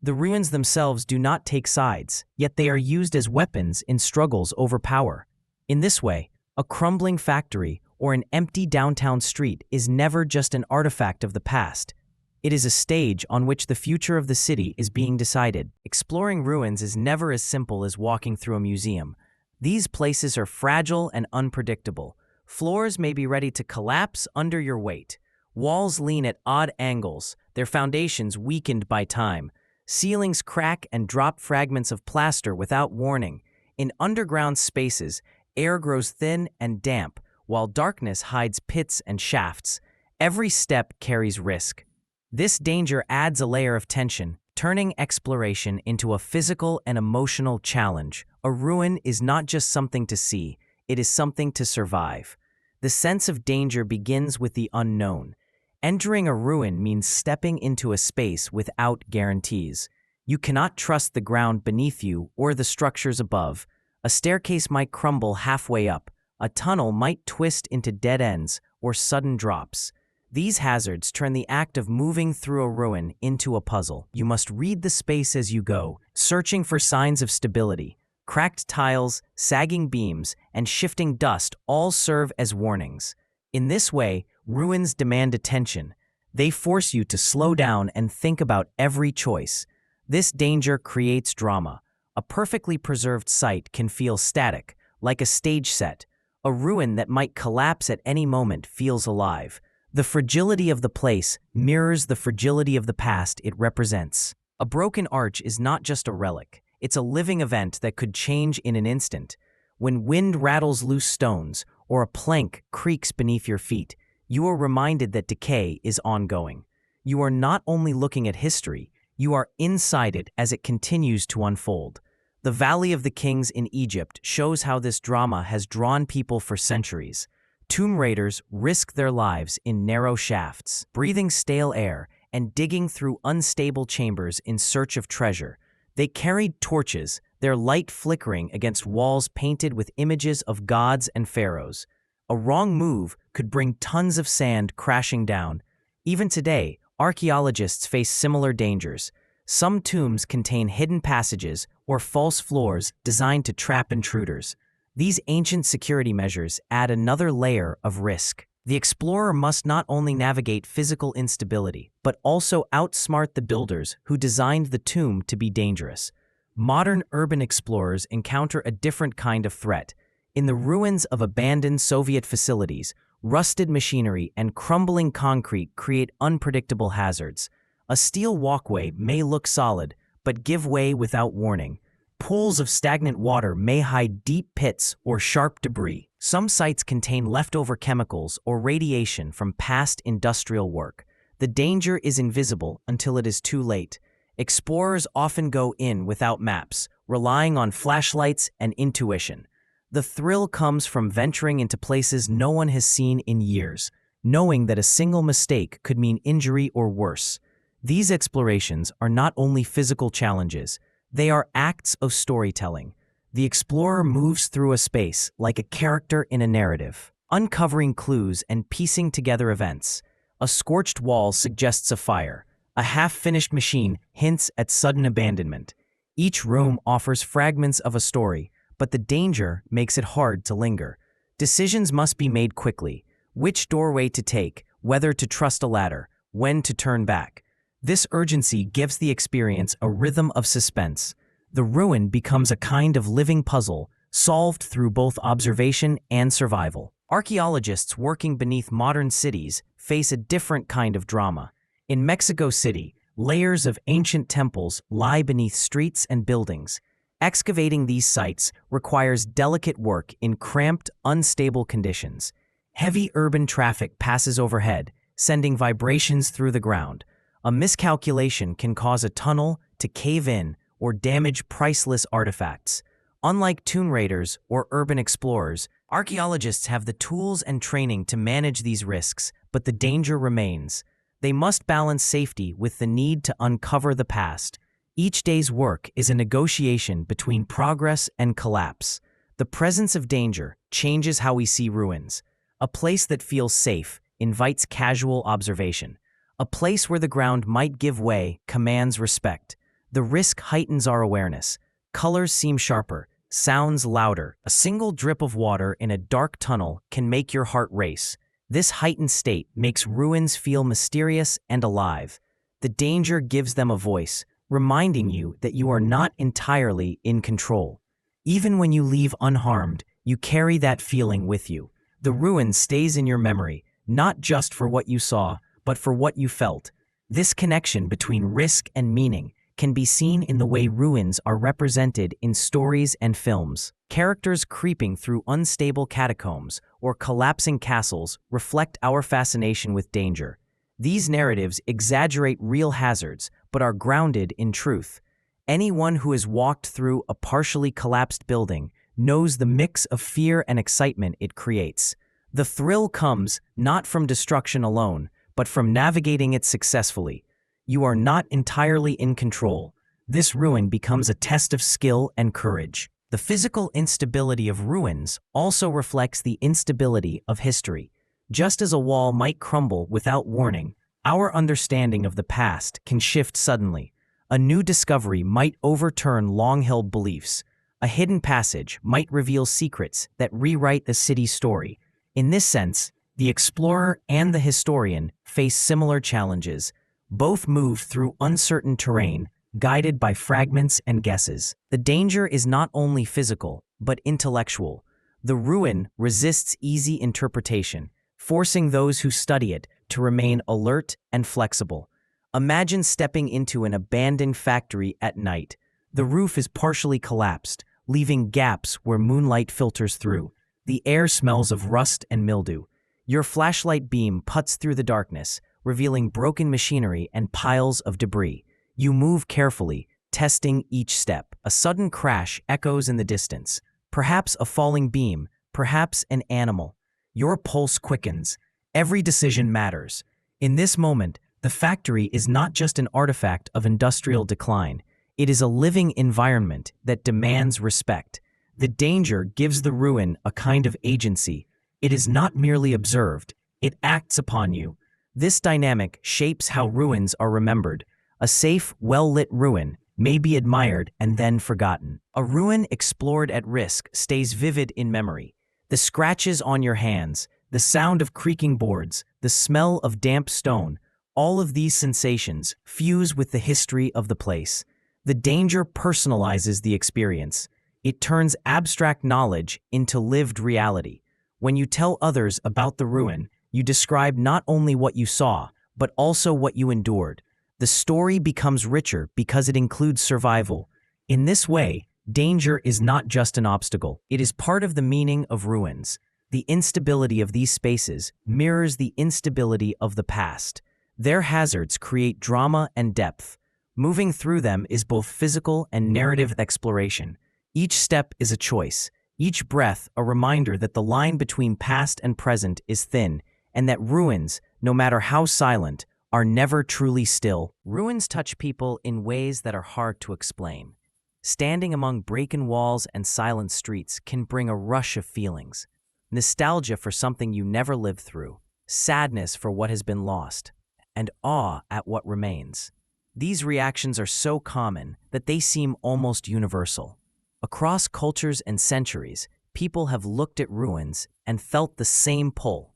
The ruins themselves do not take sides, yet they are used as weapons in struggles over power. In this way, a crumbling factory or an empty downtown street is never just an artifact of the past. It is a stage on which the future of the city is being decided. Exploring ruins is never as simple as walking through a museum. These places are fragile and unpredictable. Floors may be ready to collapse under your weight. Walls lean at odd angles, their foundations weakened by time. Ceilings crack and drop fragments of plaster without warning. In underground spaces, air grows thin and damp, while darkness hides pits and shafts. Every step carries risk. This danger adds a layer of tension, turning exploration into a physical and emotional challenge. A ruin is not just something to see, it is something to survive. The sense of danger begins with the unknown. Entering a ruin means stepping into a space without guarantees. You cannot trust the ground beneath you or the structures above. A staircase might crumble halfway up. A tunnel might twist into dead ends or sudden drops. These hazards turn the act of moving through a ruin into a puzzle. You must read the space as you go, searching for signs of stability. Cracked tiles, sagging beams, and shifting dust all serve as warnings. In this way, ruins demand attention. They force you to slow down and think about every choice. This danger creates drama. A perfectly preserved site can feel static, like a stage set. A ruin that might collapse at any moment feels alive. The fragility of the place mirrors the fragility of the past it represents. A broken arch is not just a relic. It's a living event that could change in an instant. When wind rattles loose stones or a plank creaks beneath your feet, you are reminded that decay is ongoing. You are not only looking at history, you are inside it as it continues to unfold. The Valley of the Kings in Egypt shows how this drama has drawn people for centuries. Tomb raiders risk their lives in narrow shafts, breathing stale air and digging through unstable chambers in search of treasure. They carried torches, their light flickering against walls painted with images of gods and pharaohs. A wrong move could bring tons of sand crashing down. Even today, archaeologists face similar dangers. Some tombs contain hidden passages or false floors designed to trap intruders. These ancient security measures add another layer of risk. The explorer must not only navigate physical instability, but also outsmart the builders who designed the tomb to be dangerous. Modern urban explorers encounter a different kind of threat. In the ruins of abandoned Soviet facilities, rusted machinery and crumbling concrete create unpredictable hazards. A steel walkway may look solid, but give way without warning. Pools of stagnant water may hide deep pits or sharp debris. Some sites contain leftover chemicals or radiation from past industrial work. The danger is invisible until it is too late. Explorers often go in without maps, relying on flashlights and intuition. The thrill comes from venturing into places no one has seen in years, knowing that a single mistake could mean injury or worse. These explorations are not only physical challenges, they are acts of storytelling. The explorer moves through a space like a character in a narrative, uncovering clues and piecing together events. A scorched wall suggests a fire. A half-finished machine hints at sudden abandonment. Each room offers fragments of a story, but the danger makes it hard to linger. Decisions must be made quickly. Which doorway to take, whether to trust a ladder, when to turn back. This urgency gives the experience a rhythm of suspense. The ruin becomes a kind of living puzzle, solved through both observation and survival. Archaeologists working beneath modern cities face a different kind of drama. In Mexico City, layers of ancient temples lie beneath streets and buildings. Excavating these sites requires delicate work in cramped, unstable conditions. Heavy urban traffic passes overhead, sending vibrations through the ground. A miscalculation can cause a tunnel to cave in or damage priceless artifacts. Unlike tomb raiders or urban explorers, archaeologists have the tools and training to manage these risks, but the danger remains. They must balance safety with the need to uncover the past. Each day's work is a negotiation between progress and collapse. The presence of danger changes how we see ruins. A place that feels safe invites casual observation. A place where the ground might give way commands respect. The risk heightens our awareness. Colors seem sharper, sounds louder. A single drip of water in a dark tunnel can make your heart race. This heightened state makes ruins feel mysterious and alive. The danger gives them a voice, reminding you that you are not entirely in control. Even when you leave unharmed, you carry that feeling with you. The ruin stays in your memory, not just for what you saw, but for what you felt. This connection between risk and meaning can be seen in the way ruins are represented in stories and films. Characters creeping through unstable catacombs or collapsing castles reflect our fascination with danger. These narratives exaggerate real hazards, but are grounded in truth. Anyone who has walked through a partially collapsed building knows the mix of fear and excitement it creates. The thrill comes not from destruction alone, but from navigating it successfully. You are not entirely in control. This ruin becomes a test of skill and courage. The physical instability of ruins also reflects the instability of history. Just as a wall might crumble without warning, our understanding of the past can shift suddenly. A new discovery might overturn long-held beliefs. A hidden passage might reveal secrets that rewrite the city's story. In this sense, the explorer and the historian face similar challenges. Both move through uncertain terrain, guided by fragments and guesses. The danger is not only physical, but intellectual. The ruin resists easy interpretation, forcing those who study it to remain alert and flexible. Imagine stepping into an abandoned factory at night. The roof is partially collapsed, leaving gaps where moonlight filters through. The air smells of rust and mildew. Your flashlight beam cuts through the darkness, revealing broken machinery and piles of debris. You move carefully, testing each step. A sudden crash echoes in the distance. Perhaps a falling beam, perhaps an animal. Your pulse quickens. Every decision matters. In this moment, the factory is not just an artifact of industrial decline. It is a living environment that demands respect. The danger gives the ruin a kind of agency. It is not merely observed, it acts upon you. This dynamic shapes how ruins are remembered. A safe, well-lit ruin may be admired and then forgotten. A ruin explored at risk stays vivid in memory. The scratches on your hands, the sound of creaking boards, the smell of damp stone, all of these sensations fuse with the history of the place. The danger personalizes the experience. It turns abstract knowledge into lived reality. When you tell others about the ruin, you describe not only what you saw, but also what you endured. The story becomes richer because it includes survival. In this way, danger is not just an obstacle. It is part of the meaning of ruins. The instability of these spaces mirrors the instability of the past. Their hazards create drama and depth. Moving through them is both physical and narrative exploration. Each step is a choice, each breath a reminder that the line between past and present is thin, and that ruins, no matter how silent, are never truly still. Ruins touch people in ways that are hard to explain. Standing among broken walls and silent streets can bring a rush of feelings. Nostalgia for something you never lived through, sadness for what has been lost, and awe at what remains. These reactions are so common that they seem almost universal. Across cultures and centuries, people have looked at ruins and felt the same pull.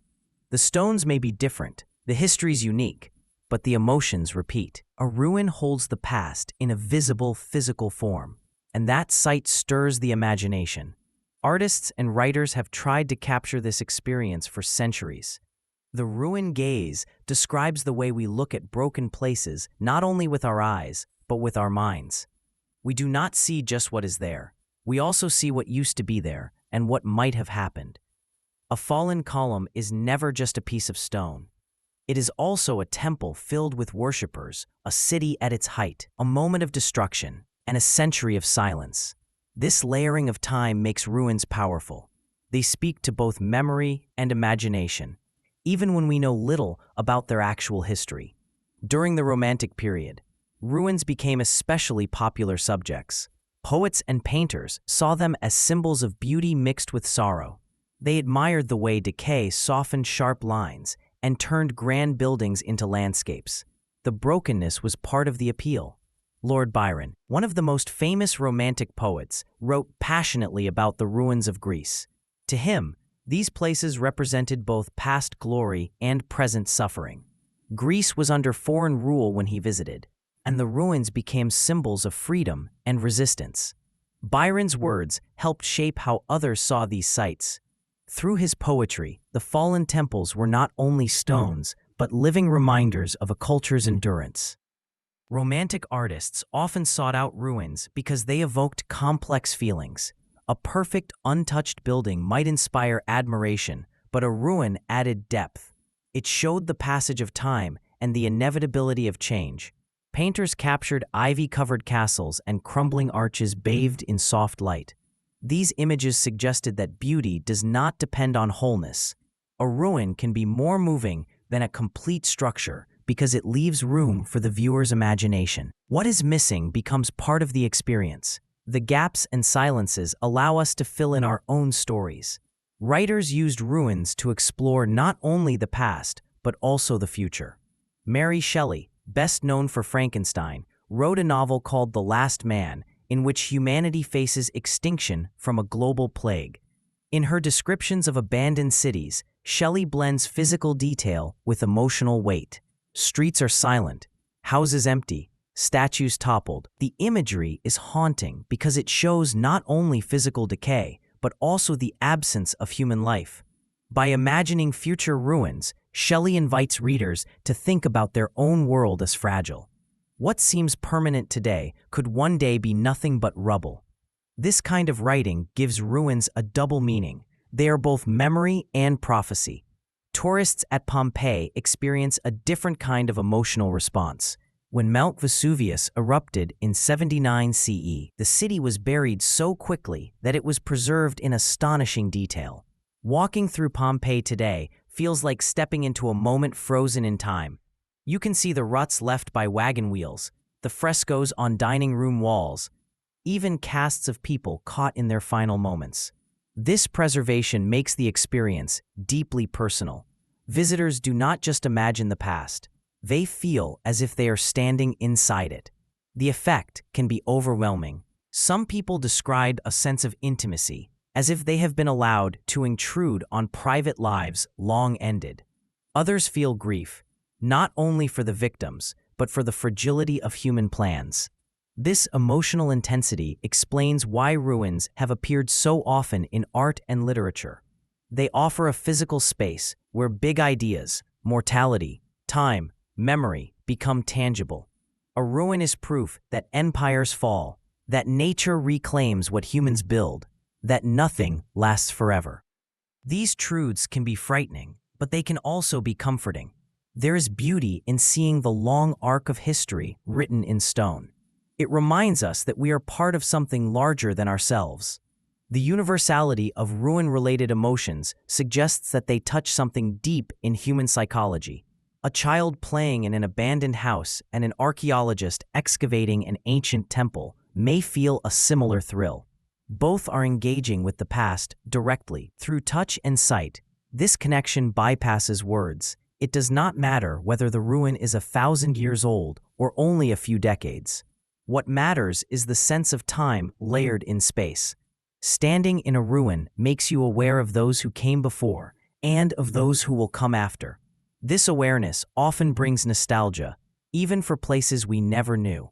The stones may be different, the history's unique, but the emotions repeat. A ruin holds the past in a visible physical form, and that sight stirs the imagination. Artists and writers have tried to capture this experience for centuries. The ruin gaze describes the way we look at broken places not only with our eyes, but with our minds. We do not see just what is there. We also see what used to be there and what might have happened. A fallen column is never just a piece of stone. It is also a temple filled with worshippers, a city at its height, a moment of destruction, and a century of silence. This layering of time makes ruins powerful. They speak to both memory and imagination, even when we know little about their actual history. During the Romantic period, ruins became especially popular subjects. Poets and painters saw them as symbols of beauty mixed with sorrow. They admired the way decay softened sharp lines and turned grand buildings into landscapes. The brokenness was part of the appeal. Lord Byron, one of the most famous Romantic poets, wrote passionately about the ruins of Greece. To him, these places represented both past glory and present suffering. Greece was under foreign rule when he visited, and the ruins became symbols of freedom and resistance. Byron's words helped shape how others saw these sites. Through his poetry, the fallen temples were not only stones, but living reminders of a culture's endurance. Romantic artists often sought out ruins because they evoked complex feelings. A perfect, untouched building might inspire admiration, but a ruin added depth. It showed the passage of time and the inevitability of change. Painters captured ivy-covered castles and crumbling arches bathed in soft light. These images suggested that beauty does not depend on wholeness. A ruin can be more moving than a complete structure because it leaves room for the viewer's imagination. What is missing becomes part of the experience. The gaps and silences allow us to fill in our own stories. Writers used ruins to explore not only the past, but also the future. Mary Shelley, best known for Frankenstein, wrote a novel called The Last Man, in which humanity faces extinction from a global plague. In her descriptions of abandoned cities, Shelley blends physical detail with emotional weight. Streets are silent, houses empty, statues toppled. The imagery is haunting because it shows not only physical decay, but also the absence of human life. By imagining future ruins, Shelley invites readers to think about their own world as fragile. What seems permanent today could one day be nothing but rubble. This kind of writing gives ruins a double meaning. They are both memory and prophecy. Tourists at Pompeii experience a different kind of emotional response. When Mount Vesuvius erupted in 79 CE, the city was buried so quickly that it was preserved in astonishing detail. Walking through Pompeii today feels like stepping into a moment frozen in time. You can see the ruts left by wagon wheels, the frescoes on dining room walls, even casts of people caught in their final moments. This preservation makes the experience deeply personal. Visitors do not just imagine the past, They feel as if they are standing inside it. The effect can be overwhelming. Some people describe a sense of intimacy, as if they have been allowed to intrude on private lives long ended. Others feel grief, not only for the victims, but for the fragility of human plans. This emotional intensity explains why ruins have appeared so often in art and literature. They offer a physical space where big ideas, mortality, time, memory become tangible. A ruin is proof that empires fall, that nature reclaims what humans build, that nothing lasts forever. These truths can be frightening, but they can also be comforting. There is beauty in seeing the long arc of history written in stone. It reminds us that we are part of something larger than ourselves. The universality of ruin-related emotions suggests that they touch something deep in human psychology. A child playing in an abandoned house and an archaeologist excavating an ancient temple may feel a similar thrill. Both are engaging with the past directly through touch and sight. This connection bypasses words. It does not matter whether the ruin is 1,000 years old or only a few decades. What matters is the sense of time layered in space. Standing in a ruin makes you aware of those who came before and of those who will come after. This awareness often brings nostalgia, even for places we never knew.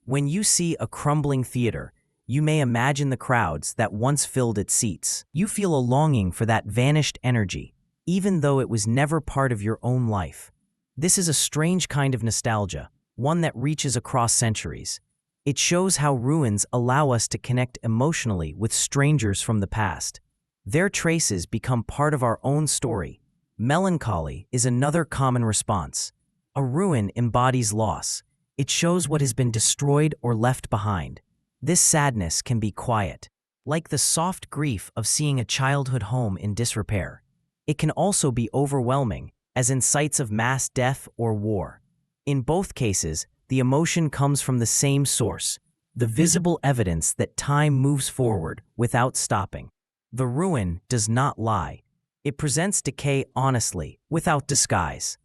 When you see a crumbling theater, you may imagine the crowds that once filled its seats. You feel a longing for that vanished energy, even though it was never part of your own life. This is a strange kind of nostalgia, one that reaches across centuries. It shows how ruins allow us to connect emotionally with strangers from the past. Their traces become part of our own story. Melancholy is another common response. A ruin embodies loss. It shows what has been destroyed or left behind. This sadness can be quiet, like the soft grief of seeing a childhood home in disrepair. It can also be overwhelming, as in sites of mass death or war. In both cases, the emotion comes from the same source, the visible evidence that time moves forward without stopping. The ruin does not lie. It presents decay honestly, without disguise.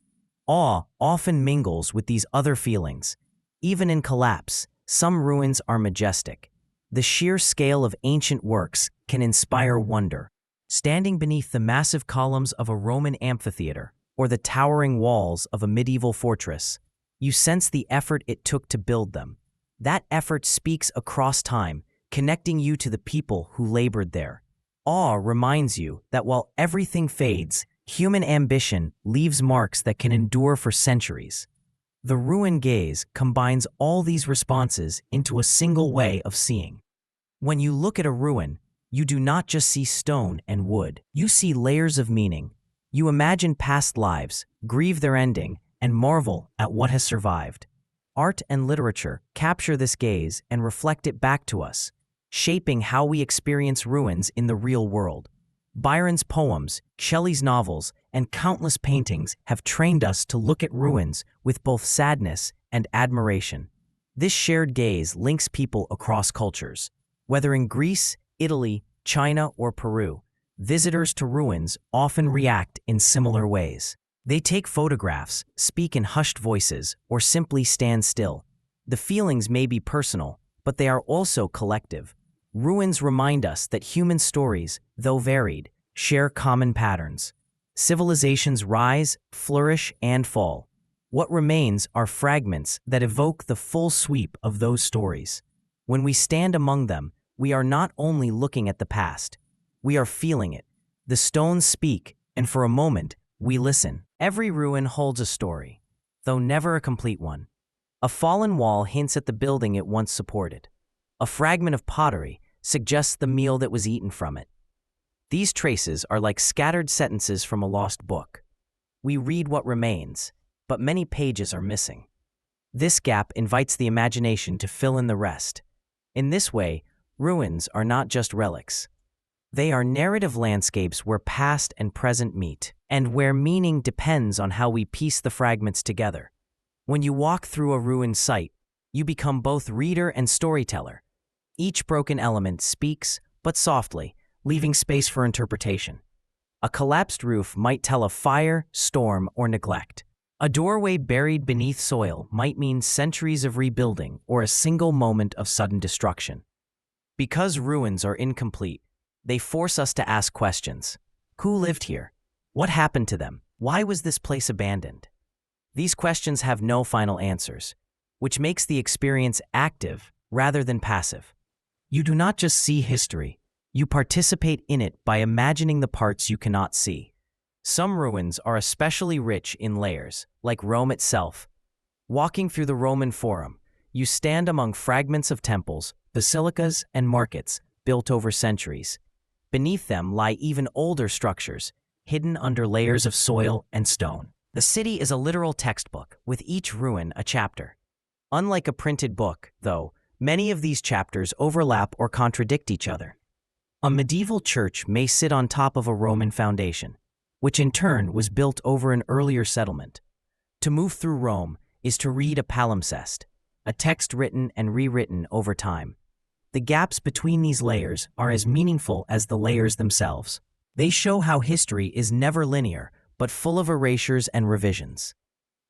Awe often mingles with these other feelings. Even in collapse, some ruins are majestic. The sheer scale of ancient works can inspire wonder. Standing beneath the massive columns of a Roman amphitheater or the towering walls of a medieval fortress, you sense the effort it took to build them. That effort speaks across time, connecting you to the people who labored there. Awe reminds you that while everything fades, human ambition leaves marks that can endure for centuries. The ruin gaze combines all these responses into a single way of seeing. When you look at a ruin, you do not just see stone and wood. You see layers of meaning. You imagine past lives, grieve their ending, and marvel at what has survived. Art and literature capture this gaze and reflect it back to us, shaping how we experience ruins in the real world. Byron's poems, Shelley's novels, and countless paintings have trained us to look at ruins with both sadness and admiration. This shared gaze links people across cultures. Whether in Greece, Italy, China, or Peru, visitors to ruins often react in similar ways. They take photographs, speak in hushed voices, or simply stand still. The feelings may be personal, but they are also collective. Ruins remind us that human stories, though varied, share common patterns. Civilizations rise, flourish, and fall. What remains are fragments that evoke the full sweep of those stories. When we stand among them, we are not only looking at the past, we are feeling it. The stones speak, and for a moment, we listen. Every ruin holds a story, though never a complete one. A fallen wall hints at the building it once supported. A fragment of pottery suggests the meal that was eaten from it. These traces are like scattered sentences from a lost book. We read what remains, but many pages are missing. This gap invites the imagination to fill in the rest. In this way, ruins are not just relics. They are narrative landscapes where past and present meet, and where meaning depends on how we piece the fragments together. When you walk through a ruined site, you become both reader and storyteller. Each broken element speaks, but softly, leaving space for interpretation. A collapsed roof might tell of fire, storm, or neglect. A doorway buried beneath soil might mean centuries of rebuilding or a single moment of sudden destruction. Because ruins are incomplete, they force us to ask questions. Who lived here? What happened to them? Why was this place abandoned? These questions have no final answers, which makes the experience active rather than passive. You do not just see history, you participate in it by imagining the parts you cannot see. Some ruins are especially rich in layers, like Rome itself. Walking through the Roman Forum, you stand among fragments of temples, basilicas, and markets built over centuries. Beneath them lie even older structures, hidden under layers of soil and stone. The city is a literal textbook, with each ruin a chapter. Unlike a printed book, though, many of these chapters overlap or contradict each other. A medieval church may sit on top of a Roman foundation, which in turn was built over an earlier settlement. To move through Rome is to read a palimpsest, a text written and rewritten over time. The gaps between these layers are as meaningful as the layers themselves. They show how history is never linear, but full of erasures and revisions.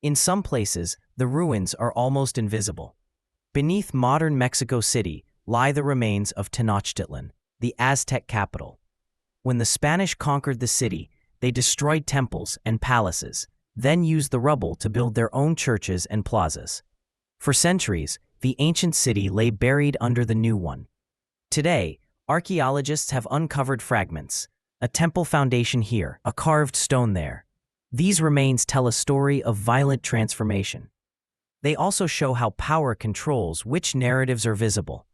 In some places, the ruins are almost invisible. Beneath modern Mexico City lie the remains of Tenochtitlan, the Aztec capital. When the Spanish conquered the city, they destroyed temples and palaces, then used the rubble to build their own churches and plazas. For centuries, the ancient city lay buried under the new one. Today, archaeologists have uncovered fragments, a temple foundation here, a carved stone there. These remains tell a story of violent transformation. They also show how power controls which narratives are visible.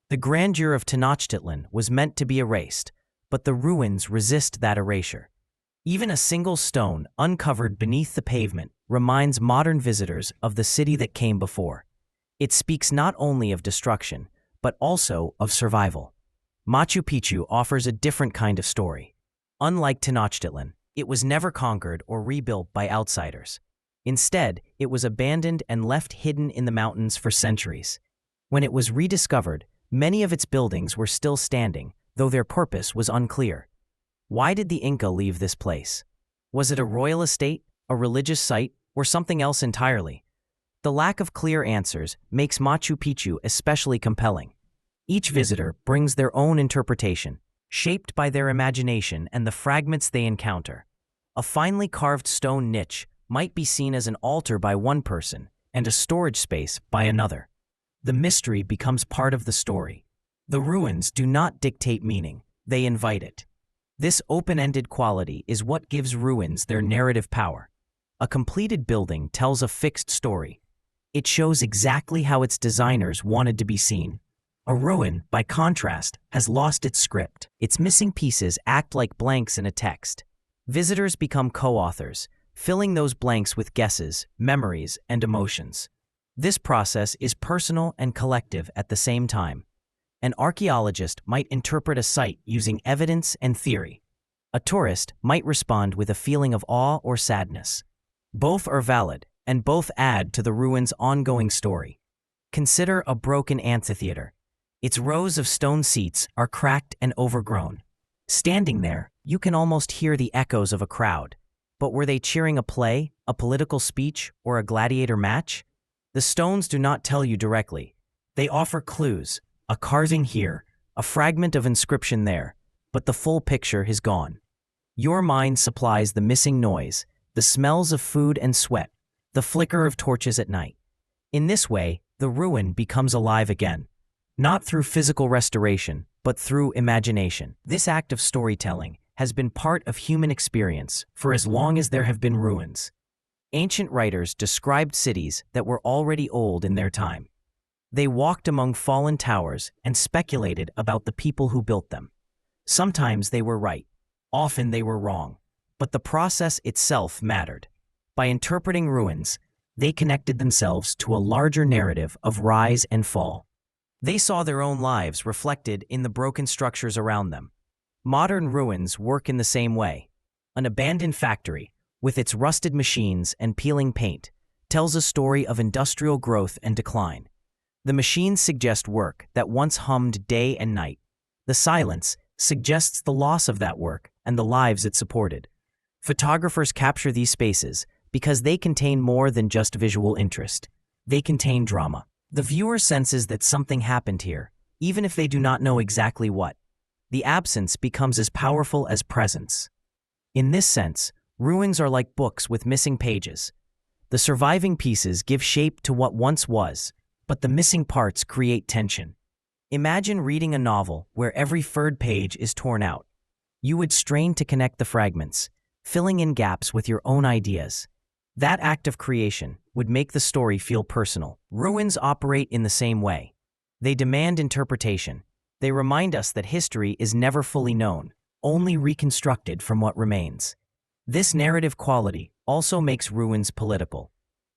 The grandeur of Tenochtitlan was meant to be erased, but the ruins resist that erasure. Even a single stone uncovered beneath the pavement reminds modern visitors of the city that came before. It speaks not only of destruction, but also of survival. Machu Picchu offers a different kind of story. Unlike Tenochtitlan, it was never conquered or rebuilt by outsiders. Instead, it was abandoned and left hidden in the mountains for centuries. When it was rediscovered, many of its buildings were still standing, though their purpose was unclear. Why did the Inca leave this place? Was it a royal estate, a religious site, or something else entirely? The lack of clear answers makes Machu Picchu especially compelling. Each visitor brings their own interpretation, shaped by their imagination and the fragments they encounter. A finely carved stone niche might be seen as an altar by one person and a storage space by another. The mystery becomes part of the story. The ruins do not dictate meaning, they invite it. This open-ended quality is what gives ruins their narrative power. A completed building tells a fixed story. It shows exactly how its designers wanted to be seen. A ruin, by contrast, has lost its script. Its missing pieces act like blanks in a text. Visitors become co-authors, filling those blanks with guesses, memories, and emotions. This process is personal and collective at the same time. An archaeologist might interpret a site using evidence and theory. A tourist might respond with a feeling of awe or sadness. Both are valid, and both add to the ruin's ongoing story. Consider a broken amphitheater. Its rows of stone seats are cracked and overgrown. Standing there, you can almost hear the echoes of a crowd. But were they cheering a play, a political speech, or a gladiator match? The stones do not tell you directly. They offer clues. A carving here, a fragment of inscription there, but the full picture is gone. Your mind supplies the missing noise, the smells of food and sweat, the flicker of torches at night. In this way, the ruin becomes alive again, not through physical restoration, but through imagination. This act of storytelling has been part of human experience for as long as there have been ruins. Ancient writers described cities that were already old in their time. They walked among fallen towers and speculated about the people who built them. Sometimes they were right, often they were wrong, but the process itself mattered. By interpreting ruins, they connected themselves to a larger narrative of rise and fall. They saw their own lives reflected in the broken structures around them. Modern ruins work in the same way. An abandoned factory, with its rusted machines and peeling paint, tells a story of industrial growth and decline. The machines suggest work that once hummed day and night. The silence suggests the loss of that work and the lives it supported. Photographers capture these spaces, because they contain more than just visual interest. They contain drama. The viewer senses that something happened here, even if they do not know exactly what. The absence becomes as powerful as presence. In this sense, ruins are like books with missing pages. The surviving pieces give shape to what once was, but the missing parts create tension. Imagine reading a novel where every third page is torn out. You would strain to connect the fragments, filling in gaps with your own ideas. That act of creation would make the story feel personal. Ruins operate in the same way. They demand interpretation. They remind us that history is never fully known, only reconstructed from what remains. This narrative quality also makes ruins political.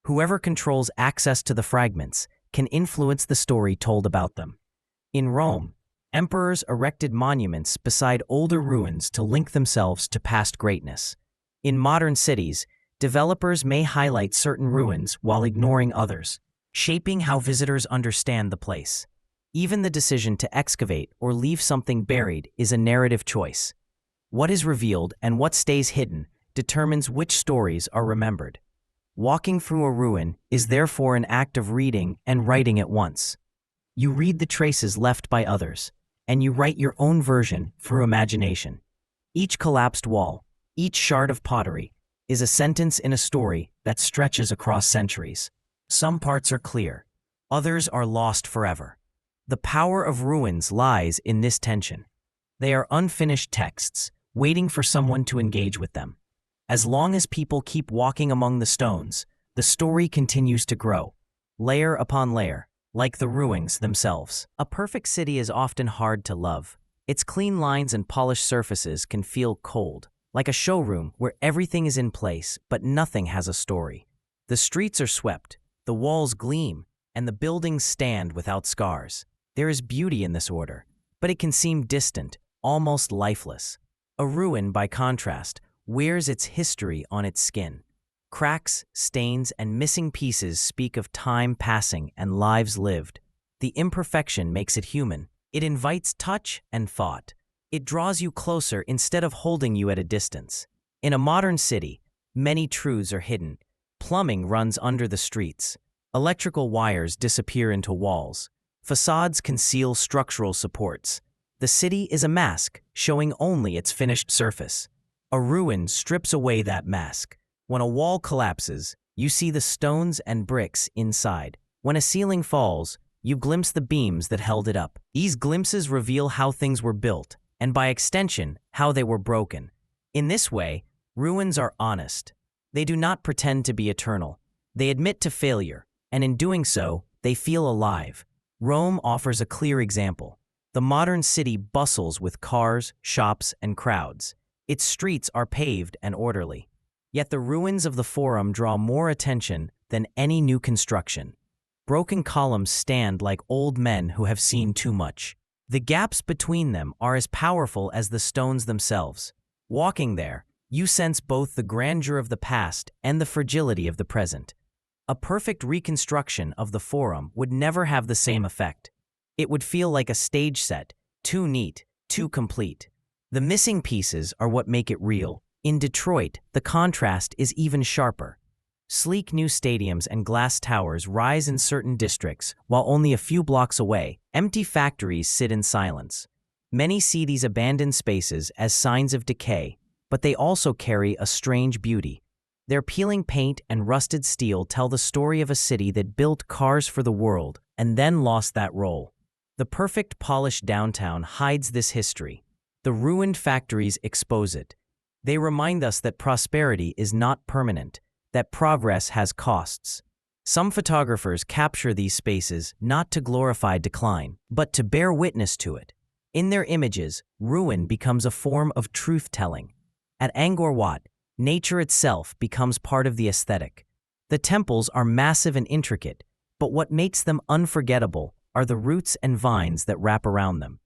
Whoever controls access to the fragments can influence the story told about them. In Rome, emperors erected monuments beside older ruins to link themselves to past greatness. In modern cities, developers may highlight certain ruins while ignoring others, shaping how visitors understand the place. Even the decision to excavate or leave something buried is a narrative choice. What is revealed and what stays hidden determines which stories are remembered. Walking through a ruin is therefore an act of reading and writing at once. You read the traces left by others, and you write your own version through imagination. Each collapsed wall, each shard of pottery, is a sentence in a story that stretches across centuries. Some parts are clear, others are lost forever. The power of ruins lies in this tension. They are unfinished texts, waiting for someone to engage with them. As long as people keep walking among the stones, the story continues to grow, layer upon layer, like the ruins themselves. A perfect city is often hard to love. Its clean lines and polished surfaces can feel cold, like a showroom where everything is in place but nothing has a story. The streets are swept, the walls gleam, and the buildings stand without scars. There is beauty in this order, but it can seem distant, almost lifeless. A ruin, by contrast, wears its history on its skin. Cracks, stains, and missing pieces speak of time passing and lives lived. The imperfection makes it human. It invites touch and thought. It draws you closer instead of holding you at a distance. In a modern city, many truths are hidden. Plumbing runs under the streets. Electrical wires disappear into walls. Facades conceal structural supports. The city is a mask, showing only its finished surface. A ruin strips away that mask. When a wall collapses, you see the stones and bricks inside. When a ceiling falls, you glimpse the beams that held it up. These glimpses reveal how things were built, and by extension, how they were broken. In this way, ruins are honest. They do not pretend to be eternal. They admit to failure, and in doing so, they feel alive. Rome offers a clear example. The modern city bustles with cars, shops, and crowds. Its streets are paved and orderly. Yet the ruins of the Forum draw more attention than any new construction. Broken columns stand like old men who have seen too much. The gaps between them are as powerful as the stones themselves. Walking there, you sense both the grandeur of the past and the fragility of the present. A perfect reconstruction of the Forum would never have the same effect. It would feel like a stage set, too neat, too complete. The missing pieces are what make it real. In Detroit, the contrast is even sharper. Sleek new stadiums and glass towers rise in certain districts, while only a few blocks away, empty factories sit in silence. Many see these abandoned spaces as signs of decay, but they also carry a strange beauty. Their peeling paint and rusted steel tell the story of a city that built cars for the world and then lost that role. The perfect polished downtown hides this history. The ruined factories expose it. They remind us that prosperity is not permanent, that progress has costs. Some photographers capture these spaces not to glorify decline, but to bear witness to it. In their images, ruin becomes a form of truth-telling. At Angkor Wat, nature itself becomes part of the aesthetic. The temples are massive and intricate, but what makes them unforgettable are the roots and vines that wrap around them.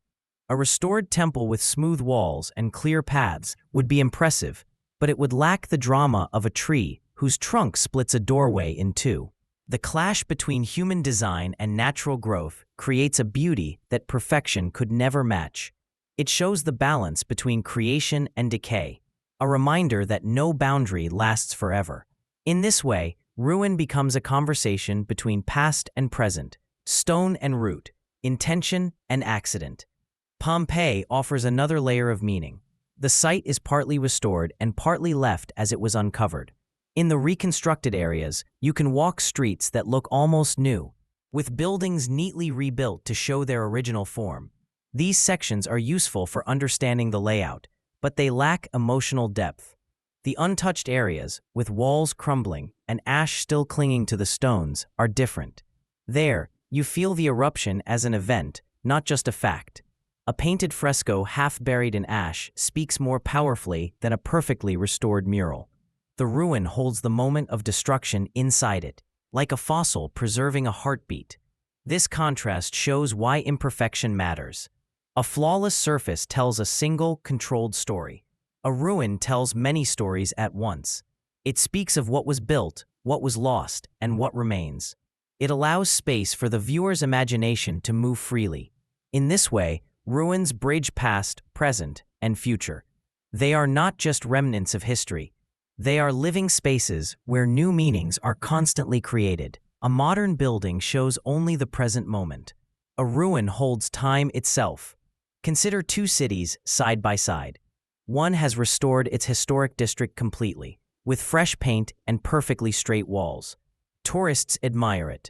A restored temple with smooth walls and clear paths would be impressive, but it would lack the drama of a tree whose trunk splits a doorway in two. The clash between human design and natural growth creates a beauty that perfection could never match. It shows the balance between creation and decay, a reminder that no boundary lasts forever. In this way, ruin becomes a conversation between past and present, stone and root, intention and accident. Pompeii offers another layer of meaning. The site is partly restored and partly left as it was uncovered. In the reconstructed areas, you can walk streets that look almost new, with buildings neatly rebuilt to show their original form. These sections are useful for understanding the layout, but they lack emotional depth. The untouched areas, with walls crumbling and ash still clinging to the stones, are different. There, you feel the eruption as an event, not just a fact. A painted fresco half buried in ash speaks more powerfully than a perfectly restored mural. The ruin holds the moment of destruction inside it, like a fossil preserving a heartbeat. This contrast shows why imperfection matters. A flawless surface tells a single, controlled story. A ruin tells many stories at once. It speaks of what was built, what was lost, and what remains. It allows space for the viewer's imagination to move freely. In this way, ruins bridge past, present, and future. They are not just remnants of history. They are living spaces where new meanings are constantly created. A modern building shows only the present moment. A ruin holds time itself. Consider two cities side by side. One has restored its historic district completely, with fresh paint and perfectly straight walls. Tourists admire it.